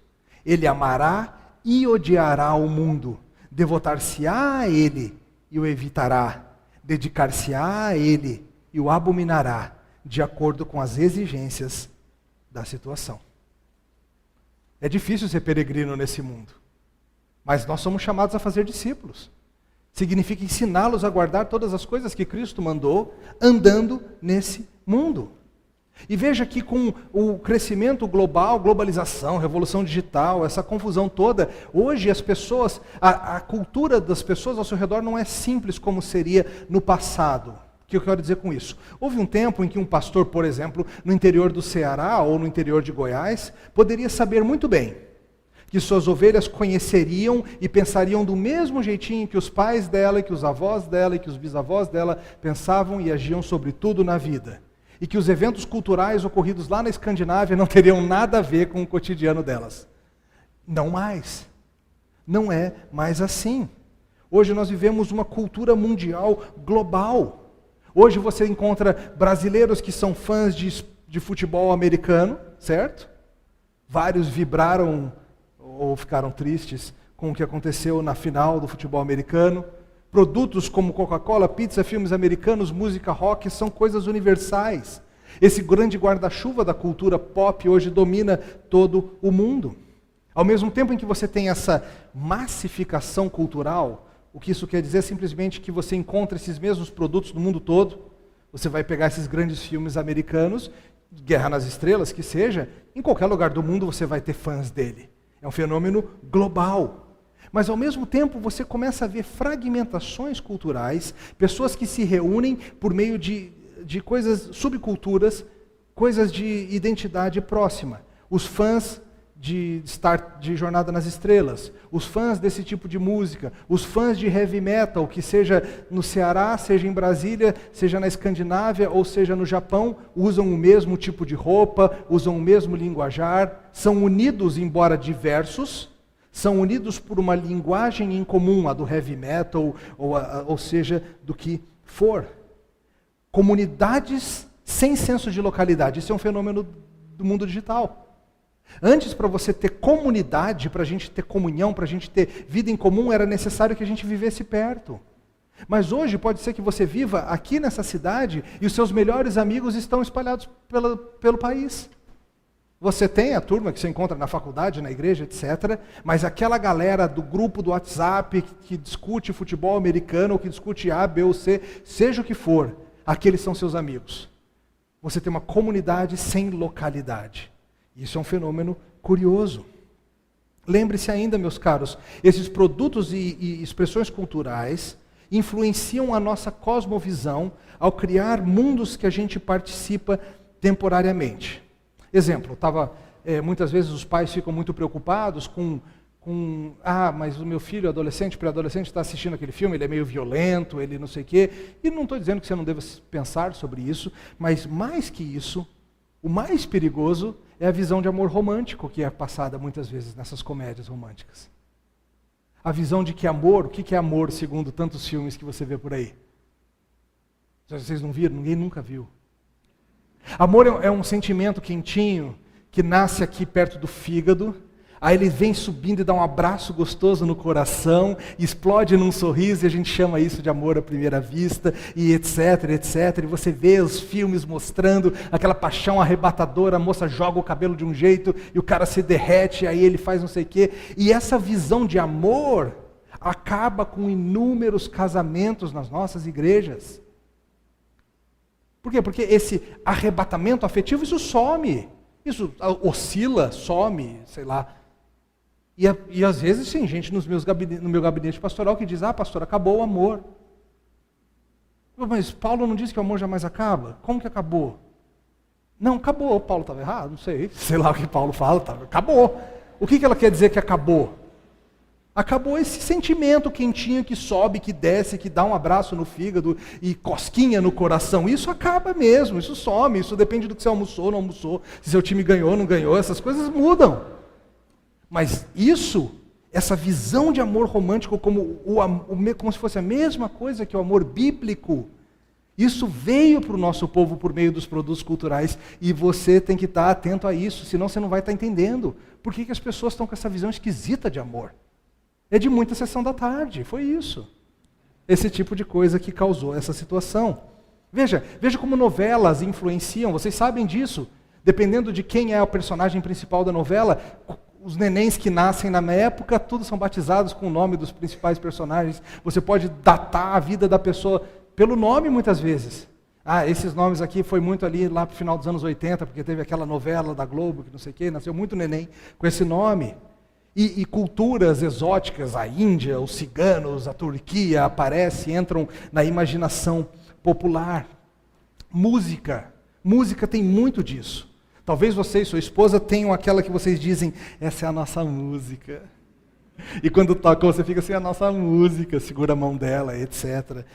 Ele amará e odiará o mundo, devotar-se-á a ele e o evitará, dedicar-se-á a ele e o abominará, de acordo com as exigências da situação. É difícil ser peregrino nesse mundo, mas nós somos chamados a fazer discípulos. Significa ensiná-los a guardar todas as coisas que Cristo mandou, andando nesse mundo. E veja que com o crescimento global, globalização, revolução digital, essa confusão toda, hoje as pessoas, a cultura das pessoas ao seu redor não é simples como seria no passado. O que eu quero dizer com isso? Houve um tempo em que um pastor, por exemplo, no interior do Ceará ou no interior de Goiás, poderia saber muito bem que suas ovelhas conheceriam e pensariam do mesmo jeitinho que os pais dela, que os avós dela e que os bisavós dela pensavam e agiam sobre tudo na vida. E que os eventos culturais ocorridos lá na Escandinávia não teriam nada a ver com o cotidiano delas. Não mais. Não é mais assim. Hoje nós vivemos uma cultura mundial global. Hoje você encontra brasileiros que são fãs de futebol americano, certo? Vários vibraram ou ficaram tristes com o que aconteceu na final do futebol americano. Produtos como Coca-Cola, pizza, filmes americanos, música rock são coisas universais. Esse grande guarda-chuva da cultura pop hoje domina todo o mundo. Ao mesmo tempo em que você tem essa massificação cultural, o que isso quer dizer é simplesmente que você encontra esses mesmos produtos no mundo todo. Você vai pegar esses grandes filmes americanos, Guerra nas Estrelas, que seja, em qualquer lugar do mundo você vai ter fãs dele. É um fenômeno global. Mas ao mesmo tempo você começa a ver fragmentações culturais, pessoas que se reúnem por meio de coisas, subculturas, coisas de identidade próxima. Os fãs de Jornada nas Estrelas, os fãs desse tipo de música, os fãs de heavy metal, que seja no Ceará, seja em Brasília, seja na Escandinávia ou seja no Japão, usam o mesmo tipo de roupa, usam o mesmo linguajar, são unidos, embora diversos, são unidos por uma linguagem em comum, a do heavy metal, ou seja, do que for. Comunidades sem senso de localidade, isso é um fenômeno do mundo digital. Antes, para você ter comunidade, para a gente ter comunhão, para a gente ter vida em comum, era necessário que a gente vivesse perto. Mas hoje pode ser que você viva aqui nessa cidade e os seus melhores amigos estão espalhados pelo país. Você tem a turma que você encontra na faculdade, na igreja, etc. Mas aquela galera do grupo do WhatsApp que discute futebol americano, ou que discute A, B ou C, seja o que for, aqueles são seus amigos. Você tem uma comunidade sem localidade. Isso é um fenômeno curioso. Lembre-se ainda, meus caros, esses produtos e expressões culturais influenciam a nossa cosmovisão ao criar mundos que a gente participa temporariamente. Exemplo, muitas vezes os pais ficam muito preocupados com mas o meu filho, adolescente, pré-adolescente, está assistindo aquele filme, ele é meio violento, ele não sei o quê. E não estou dizendo que você não deva pensar sobre isso, mas mais que isso, o mais perigoso é a visão de amor romântico que é passada muitas vezes nessas comédias românticas. A visão de que amor, o que é amor segundo tantos filmes que você vê por aí? Vocês não viram? Ninguém nunca viu. Amor é um sentimento quentinho que nasce aqui perto do fígado, aí ele vem subindo e dá um abraço gostoso no coração, explode num sorriso, e a gente chama isso de amor à primeira vista, e etc, etc. E você vê os filmes mostrando aquela paixão arrebatadora, a moça joga o cabelo de um jeito, e o cara se derrete, aí ele faz não sei o quê. E essa visão de amor acaba com inúmeros casamentos nas nossas igrejas. Por quê? Porque esse arrebatamento afetivo, isso some. Isso oscila, some, sei lá. E às vezes tem gente no meu gabinete pastoral que diz, pastor, acabou o amor. Mas Paulo não disse que o amor jamais acaba? Como que acabou? Não, acabou. Paulo estava errado, não sei. Sei lá o que Paulo fala, acabou. O que ela quer dizer que acabou? Acabou esse sentimento quentinho que sobe, que desce, que dá um abraço no fígado e cosquinha no coração. Isso acaba mesmo, isso some, isso depende do que você almoçou ou não almoçou, se seu time ganhou ou não ganhou, essas coisas mudam. Mas essa visão de amor romântico como se fosse a mesma coisa que o amor bíblico, isso veio para o nosso povo por meio dos produtos culturais e você tem que estar atento a isso, senão você não vai estar entendendo por que as pessoas estão com essa visão esquisita de amor. É de muita sessão da tarde, foi isso. Esse tipo de coisa que causou essa situação. Veja como novelas influenciam, vocês sabem disso. Dependendo de quem é o personagem principal da novela, os nenéns que nascem na época, todos são batizados com o nome dos principais personagens. Você pode datar a vida da pessoa pelo nome muitas vezes. Esses nomes aqui foi muito ali lá para o final dos anos 80, porque teve aquela novela da Globo, que não sei o quê, nasceu muito neném com esse nome. E culturas exóticas, a Índia, os ciganos, a Turquia, entram na imaginação popular. Música tem muito disso. Talvez você e sua esposa tenham aquela que vocês dizem, essa é a nossa música. E quando toca, você fica assim, a nossa música, segura a mão dela, etc.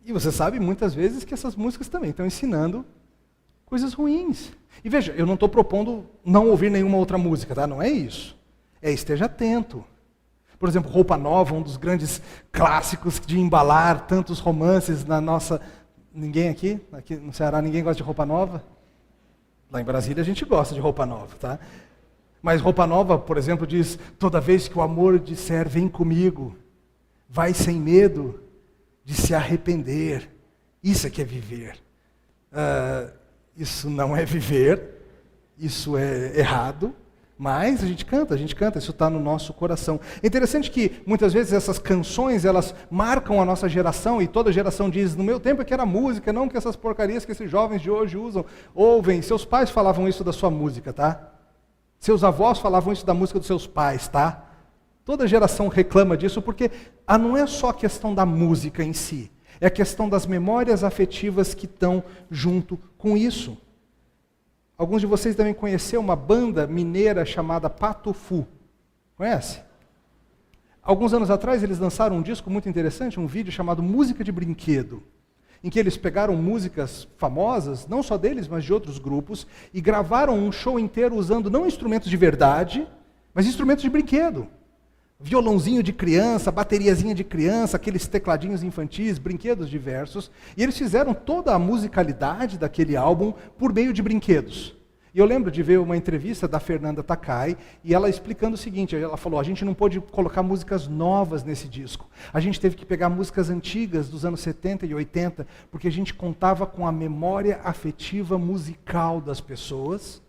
E você sabe muitas vezes que essas músicas também estão ensinando coisas ruins. E veja, eu não estou propondo não ouvir nenhuma outra música, tá? Não é isso. Esteja atento. Por exemplo, Roupa Nova, um dos grandes clássicos de embalar tantos romances na nossa... Ninguém aqui no Ceará, ninguém gosta de Roupa Nova? Lá em Brasília a gente gosta de Roupa Nova, tá? Mas Roupa Nova, por exemplo, diz, toda vez que o amor disser, vem comigo, vai sem medo de se arrepender. Isso é que é viver. Isso não é viver, isso é errado. Mas a gente canta, isso está no nosso coração. É interessante que muitas vezes essas canções, elas marcam a nossa geração, e toda geração diz, no meu tempo é que era música, não que essas porcarias que esses jovens de hoje ouvem. Seus pais falavam isso da sua música, tá? Seus avós falavam isso da música dos seus pais, tá? Toda geração reclama disso, porque não é só a questão da música em si, é a questão das memórias afetivas que estão junto com isso. Alguns de vocês devem conhecer uma banda mineira chamada Patufu. Conhece? Alguns anos atrás eles lançaram um disco muito interessante, um vídeo chamado Música de Brinquedo, em que eles pegaram músicas famosas, não só deles, mas de outros grupos, e gravaram um show inteiro usando não instrumentos de verdade, mas instrumentos de brinquedo. Violãozinho de criança, bateriazinha de criança, aqueles tecladinhos infantis, brinquedos diversos. E eles fizeram toda a musicalidade daquele álbum por meio de brinquedos. E eu lembro de ver uma entrevista da Fernanda Takai, e ela explicando o seguinte, ela falou, a gente não pôde colocar músicas novas nesse disco. A gente teve que pegar músicas antigas dos anos 70 e 80, porque a gente contava com a memória afetiva musical das pessoas,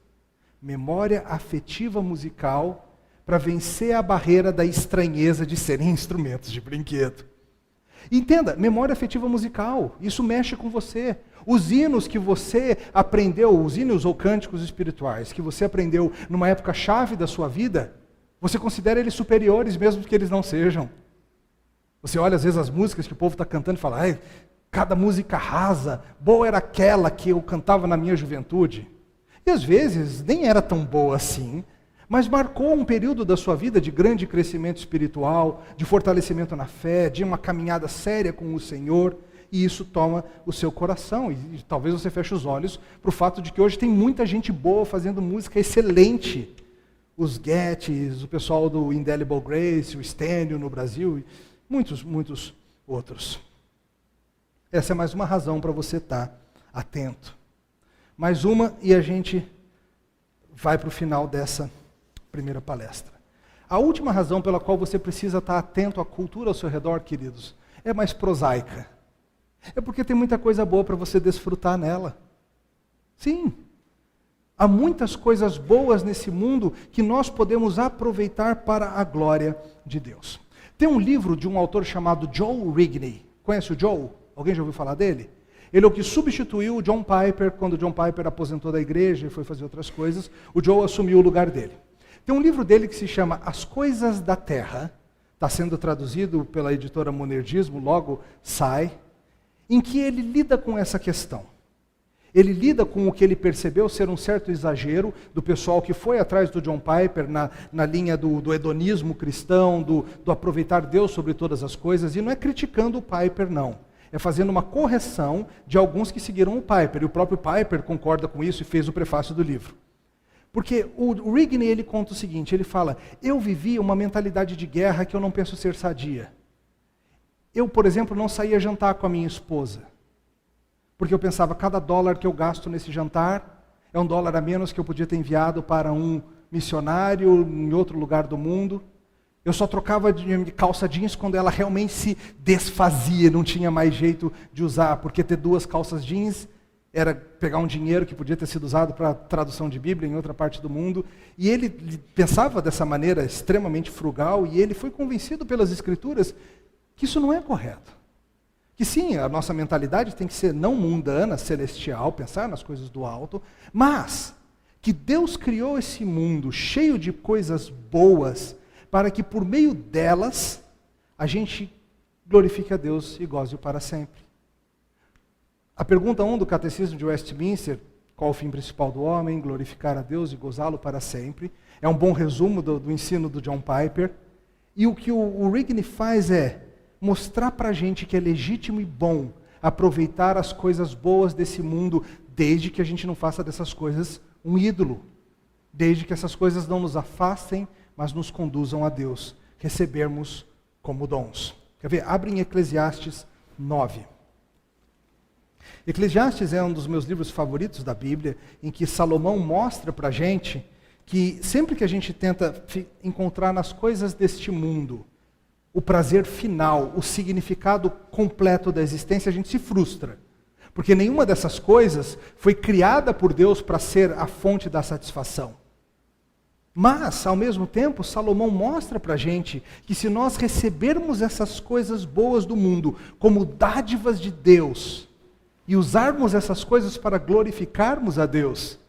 memória afetiva musical, para vencer a barreira da estranheza de serem instrumentos de brinquedo. Entenda, memória afetiva musical, isso mexe com você. Os hinos que você aprendeu, os hinos ou cânticos espirituais, que você aprendeu numa época chave da sua vida, você considera eles superiores mesmo que eles não sejam. Você olha às vezes as músicas que o povo está cantando e fala, ai, cada música rasa, boa era aquela que eu cantava na minha juventude. E às vezes nem era tão boa assim, mas marcou um período da sua vida de grande crescimento espiritual, de fortalecimento na fé, de uma caminhada séria com o Senhor, e isso toma o seu coração, e talvez você feche os olhos para o fato de que hoje tem muita gente boa fazendo música excelente. Os Guettes, o pessoal do Indelible Grace, o Stênio no Brasil, e muitos outros. Essa é mais uma razão para você estar atento. Mais uma, e a gente vai para o final dessa primeira palestra. A última razão pela qual você precisa estar atento à cultura ao seu redor, queridos, é mais prosaica. É porque tem muita coisa boa para você desfrutar nela. Sim, há muitas coisas boas nesse mundo que nós podemos aproveitar para a glória de Deus. Tem um livro de um autor chamado Joe Rigney. Conhece o Joe? Alguém já ouviu falar dele? Ele é o que substituiu o John Piper, quando o John Piper aposentou da igreja e foi fazer outras coisas, o Joe assumiu o lugar dele. Tem um livro dele que se chama As Coisas da Terra, está sendo traduzido pela editora Monergismo, logo sai, em que ele lida com essa questão. Ele lida com o que ele percebeu ser um certo exagero do pessoal que foi atrás do John Piper na linha do hedonismo cristão, do aproveitar Deus sobre todas as coisas, e não é criticando o Piper, não. É fazendo uma correção de alguns que seguiram o Piper, e o próprio Piper concorda com isso e fez o prefácio do livro. Porque o Rigney, ele conta o seguinte, ele fala, eu vivi uma mentalidade de guerra que eu não penso ser sadia. Eu, por exemplo, não saía jantar com a minha esposa, porque eu pensava, cada dólar que eu gasto nesse jantar é $1 a menos que eu podia ter enviado para um missionário em outro lugar do mundo. Eu só trocava de calça jeans quando ela realmente se desfazia, não tinha mais jeito de usar, porque ter 2 calças jeans era pegar um dinheiro que podia ter sido usado para tradução de Bíblia em outra parte do mundo. E ele pensava dessa maneira extremamente frugal, e ele foi convencido pelas Escrituras que isso não é correto. Que sim, a nossa mentalidade tem que ser não mundana, celestial, pensar nas coisas do alto, mas que Deus criou esse mundo cheio de coisas boas, para que por meio delas a gente glorifique a Deus e goze-o para sempre. A pergunta 1 do Catecismo de Westminster, qual o fim principal do homem? Glorificar a Deus e gozá-lo para sempre. É um bom resumo do ensino do John Piper. E o que o Rigney faz é mostrar para a gente que é legítimo e bom aproveitar as coisas boas desse mundo, desde que a gente não faça dessas coisas um ídolo. Desde que essas coisas não nos afastem, mas nos conduzam a Deus, recebermos como dons. Quer ver? Abre em Eclesiastes 9. Eclesiastes é um dos meus livros favoritos da Bíblia, em que Salomão mostra para a gente que sempre que a gente tenta encontrar nas coisas deste mundo o prazer final, o significado completo da existência, a gente se frustra. Porque nenhuma dessas coisas foi criada por Deus para ser a fonte da satisfação. Mas, ao mesmo tempo, Salomão mostra para a gente que se nós recebermos essas coisas boas do mundo como dádivas de Deus, e usarmos essas coisas para glorificarmos a Deus,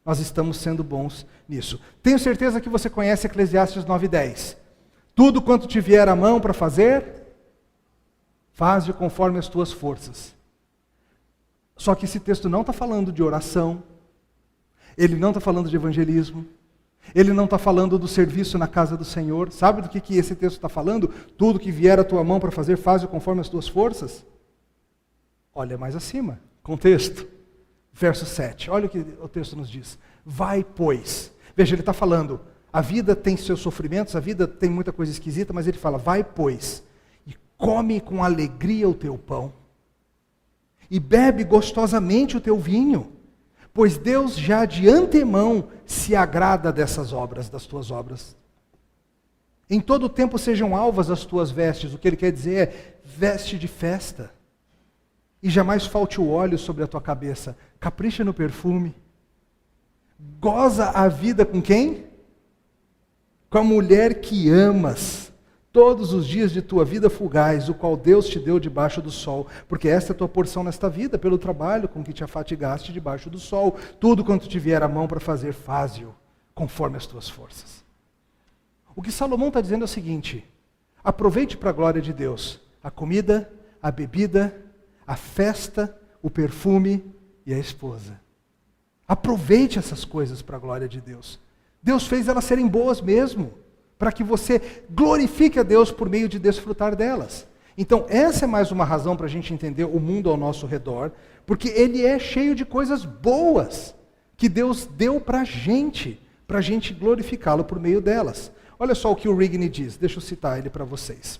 nós estamos sendo bons nisso. Tenho certeza que você conhece Eclesiastes 9:10. Tudo quanto te vier à mão para fazer, faze conforme as tuas forças. Só que esse texto não está falando de oração. Ele não está falando de evangelismo. Ele não está falando do serviço na casa do Senhor. Sabe do que esse texto está falando? Tudo que vier à tua mão para fazer, faz-o conforme as tuas forças. Olha mais acima, contexto. Verso 7, olha o que o texto nos diz. Vai, pois. Veja, ele está falando, a vida tem seus sofrimentos, a vida tem muita coisa esquisita, mas ele fala, vai, pois, e come com alegria o teu pão, e bebe gostosamente o teu vinho, pois Deus já de antemão se agrada dessas obras, das tuas obras. Em todo o tempo sejam alvas as tuas vestes, o que ele quer dizer é veste de festa. E jamais falte o óleo sobre a tua cabeça. Capricha no perfume. Goza a vida com quem? Com a mulher que amas. Todos os dias de tua vida fugaz, o qual Deus te deu debaixo do sol. Porque esta é a tua porção nesta vida, pelo trabalho com que te afatigaste debaixo do sol. Tudo quanto te vier à mão para fazer, faze-o, conforme as tuas forças. O que Salomão está dizendo é o seguinte: aproveite para a glória de Deus a comida, a bebida, a festa, o perfume e a esposa. Aproveite essas coisas para a glória de Deus. Deus fez elas serem boas mesmo, para que você glorifique a Deus por meio de desfrutar delas. Então, essa é mais uma razão para a gente entender o mundo ao nosso redor, porque ele é cheio de coisas boas que Deus deu para a gente glorificá-lo por meio delas. Olha só o que o Rigney diz, deixa eu citar ele para vocês.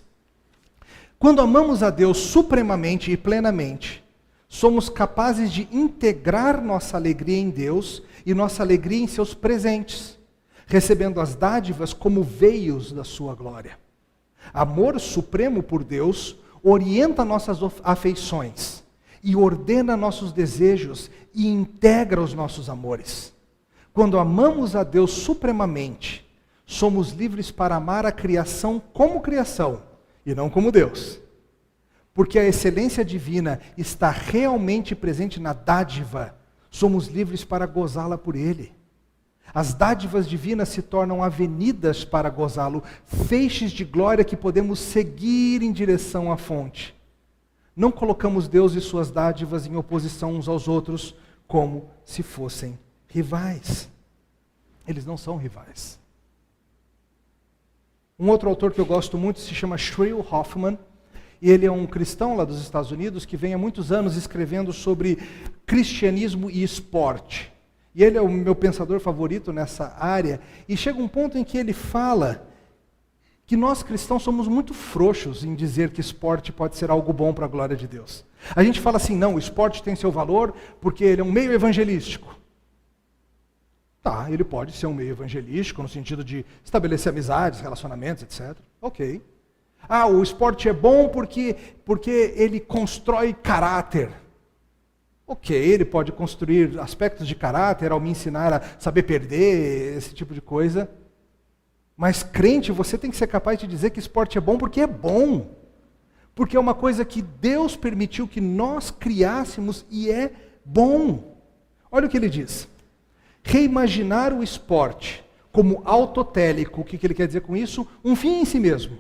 Quando amamos a Deus supremamente e plenamente, somos capazes de integrar nossa alegria em Deus e nossa alegria em seus presentes, recebendo as dádivas como veios da sua glória. Amor supremo por Deus orienta nossas afeições e ordena nossos desejos e integra os nossos amores. Quando amamos a Deus supremamente, somos livres para amar a criação como criação, e não como Deus. Porque a excelência divina está realmente presente na dádiva, somos livres para gozá-la por Ele. As dádivas divinas se tornam avenidas para gozá-lo, feixes de glória que podemos seguir em direção à fonte. Não colocamos Deus e suas dádivas em oposição uns aos outros, como se fossem rivais. Eles não são rivais. Um outro autor que eu gosto muito se chama Shrill Hoffman, e ele é um cristão lá dos Estados Unidos que vem há muitos anos escrevendo sobre cristianismo e esporte. E ele é o meu pensador favorito nessa área, e chega um ponto em que ele fala que nós cristãos somos muito frouxos em dizer que esporte pode ser algo bom para a glória de Deus. A gente fala assim, não, o esporte tem seu valor porque ele é um meio evangelístico. Tá, ele pode ser um meio evangelístico, no sentido de estabelecer amizades, relacionamentos, etc. Ok. Ah, o esporte é bom porque ele constrói caráter. Ok, ele pode construir aspectos de caráter ao me ensinar a saber perder, esse tipo de coisa. Mas crente, você tem que ser capaz de dizer que esporte é bom porque é bom. Porque é uma coisa que Deus permitiu que nós criássemos e é bom. Olha o que ele diz. Reimaginar o esporte como autotélico, o que ele quer dizer com isso? Um fim em si mesmo.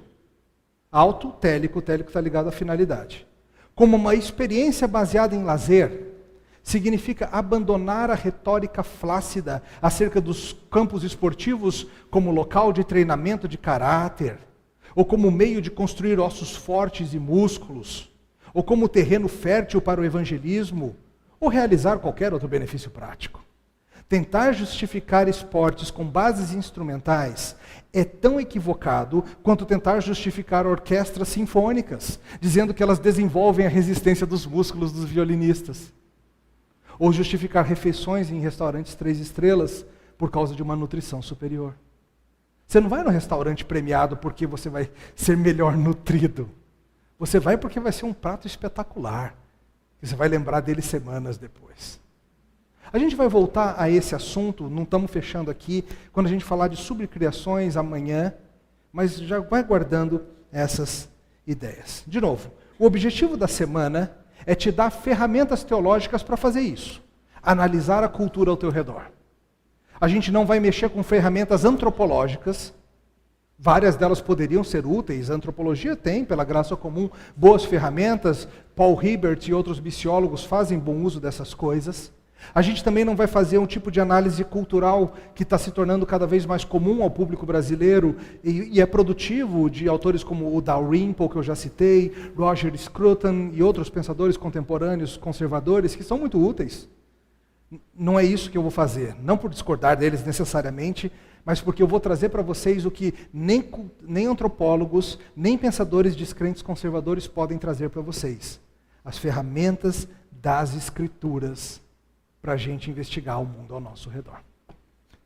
Autotélico, o télico está ligado à finalidade. Como uma experiência baseada em lazer, significa abandonar a retórica flácida acerca dos campos esportivos como local de treinamento de caráter, ou como meio de construir ossos fortes e músculos, ou como terreno fértil para o evangelismo, ou realizar qualquer outro benefício prático. Tentar justificar esportes com bases instrumentais é tão equivocado quanto tentar justificar orquestras sinfônicas, dizendo que elas desenvolvem a resistência dos músculos dos violinistas. Ou justificar refeições em restaurantes 3 estrelas por causa de uma nutrição superior. Você não vai no restaurante premiado porque você vai ser melhor nutrido. Você vai porque vai ser um prato espetacular. E você vai lembrar dele semanas depois. A gente vai voltar a esse assunto, não estamos fechando aqui, quando a gente falar de subcriações amanhã, mas já vai guardando essas ideias. De novo, o objetivo da semana é te dar ferramentas teológicas para fazer isso. Analisar a cultura ao teu redor. A gente não vai mexer com ferramentas antropológicas. Várias delas poderiam ser úteis. A antropologia tem, pela graça comum, boas ferramentas. Paul Hiebert e outros missiólogos fazem bom uso dessas coisas. A gente também não vai fazer um tipo de análise cultural que está se tornando cada vez mais comum ao público brasileiro e é produtivo, de autores como o Dalrymple, que eu já citei, Roger Scruton e outros pensadores contemporâneos conservadores que são muito úteis. Não é isso que eu vou fazer, não por discordar deles necessariamente, mas porque eu vou trazer para vocês o que nem antropólogos, nem pensadores descrentes conservadores podem trazer para vocês. As ferramentas das Escrituras para a gente investigar o mundo ao nosso redor.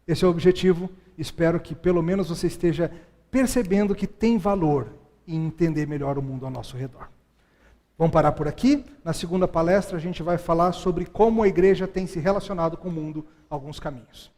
Esse é o objetivo. Espero que pelo menos você esteja percebendo que tem valor em entender melhor o mundo ao nosso redor. Vamos parar por aqui. Na segunda palestra a gente vai falar sobre como a igreja tem se relacionado com o mundo, alguns caminhos.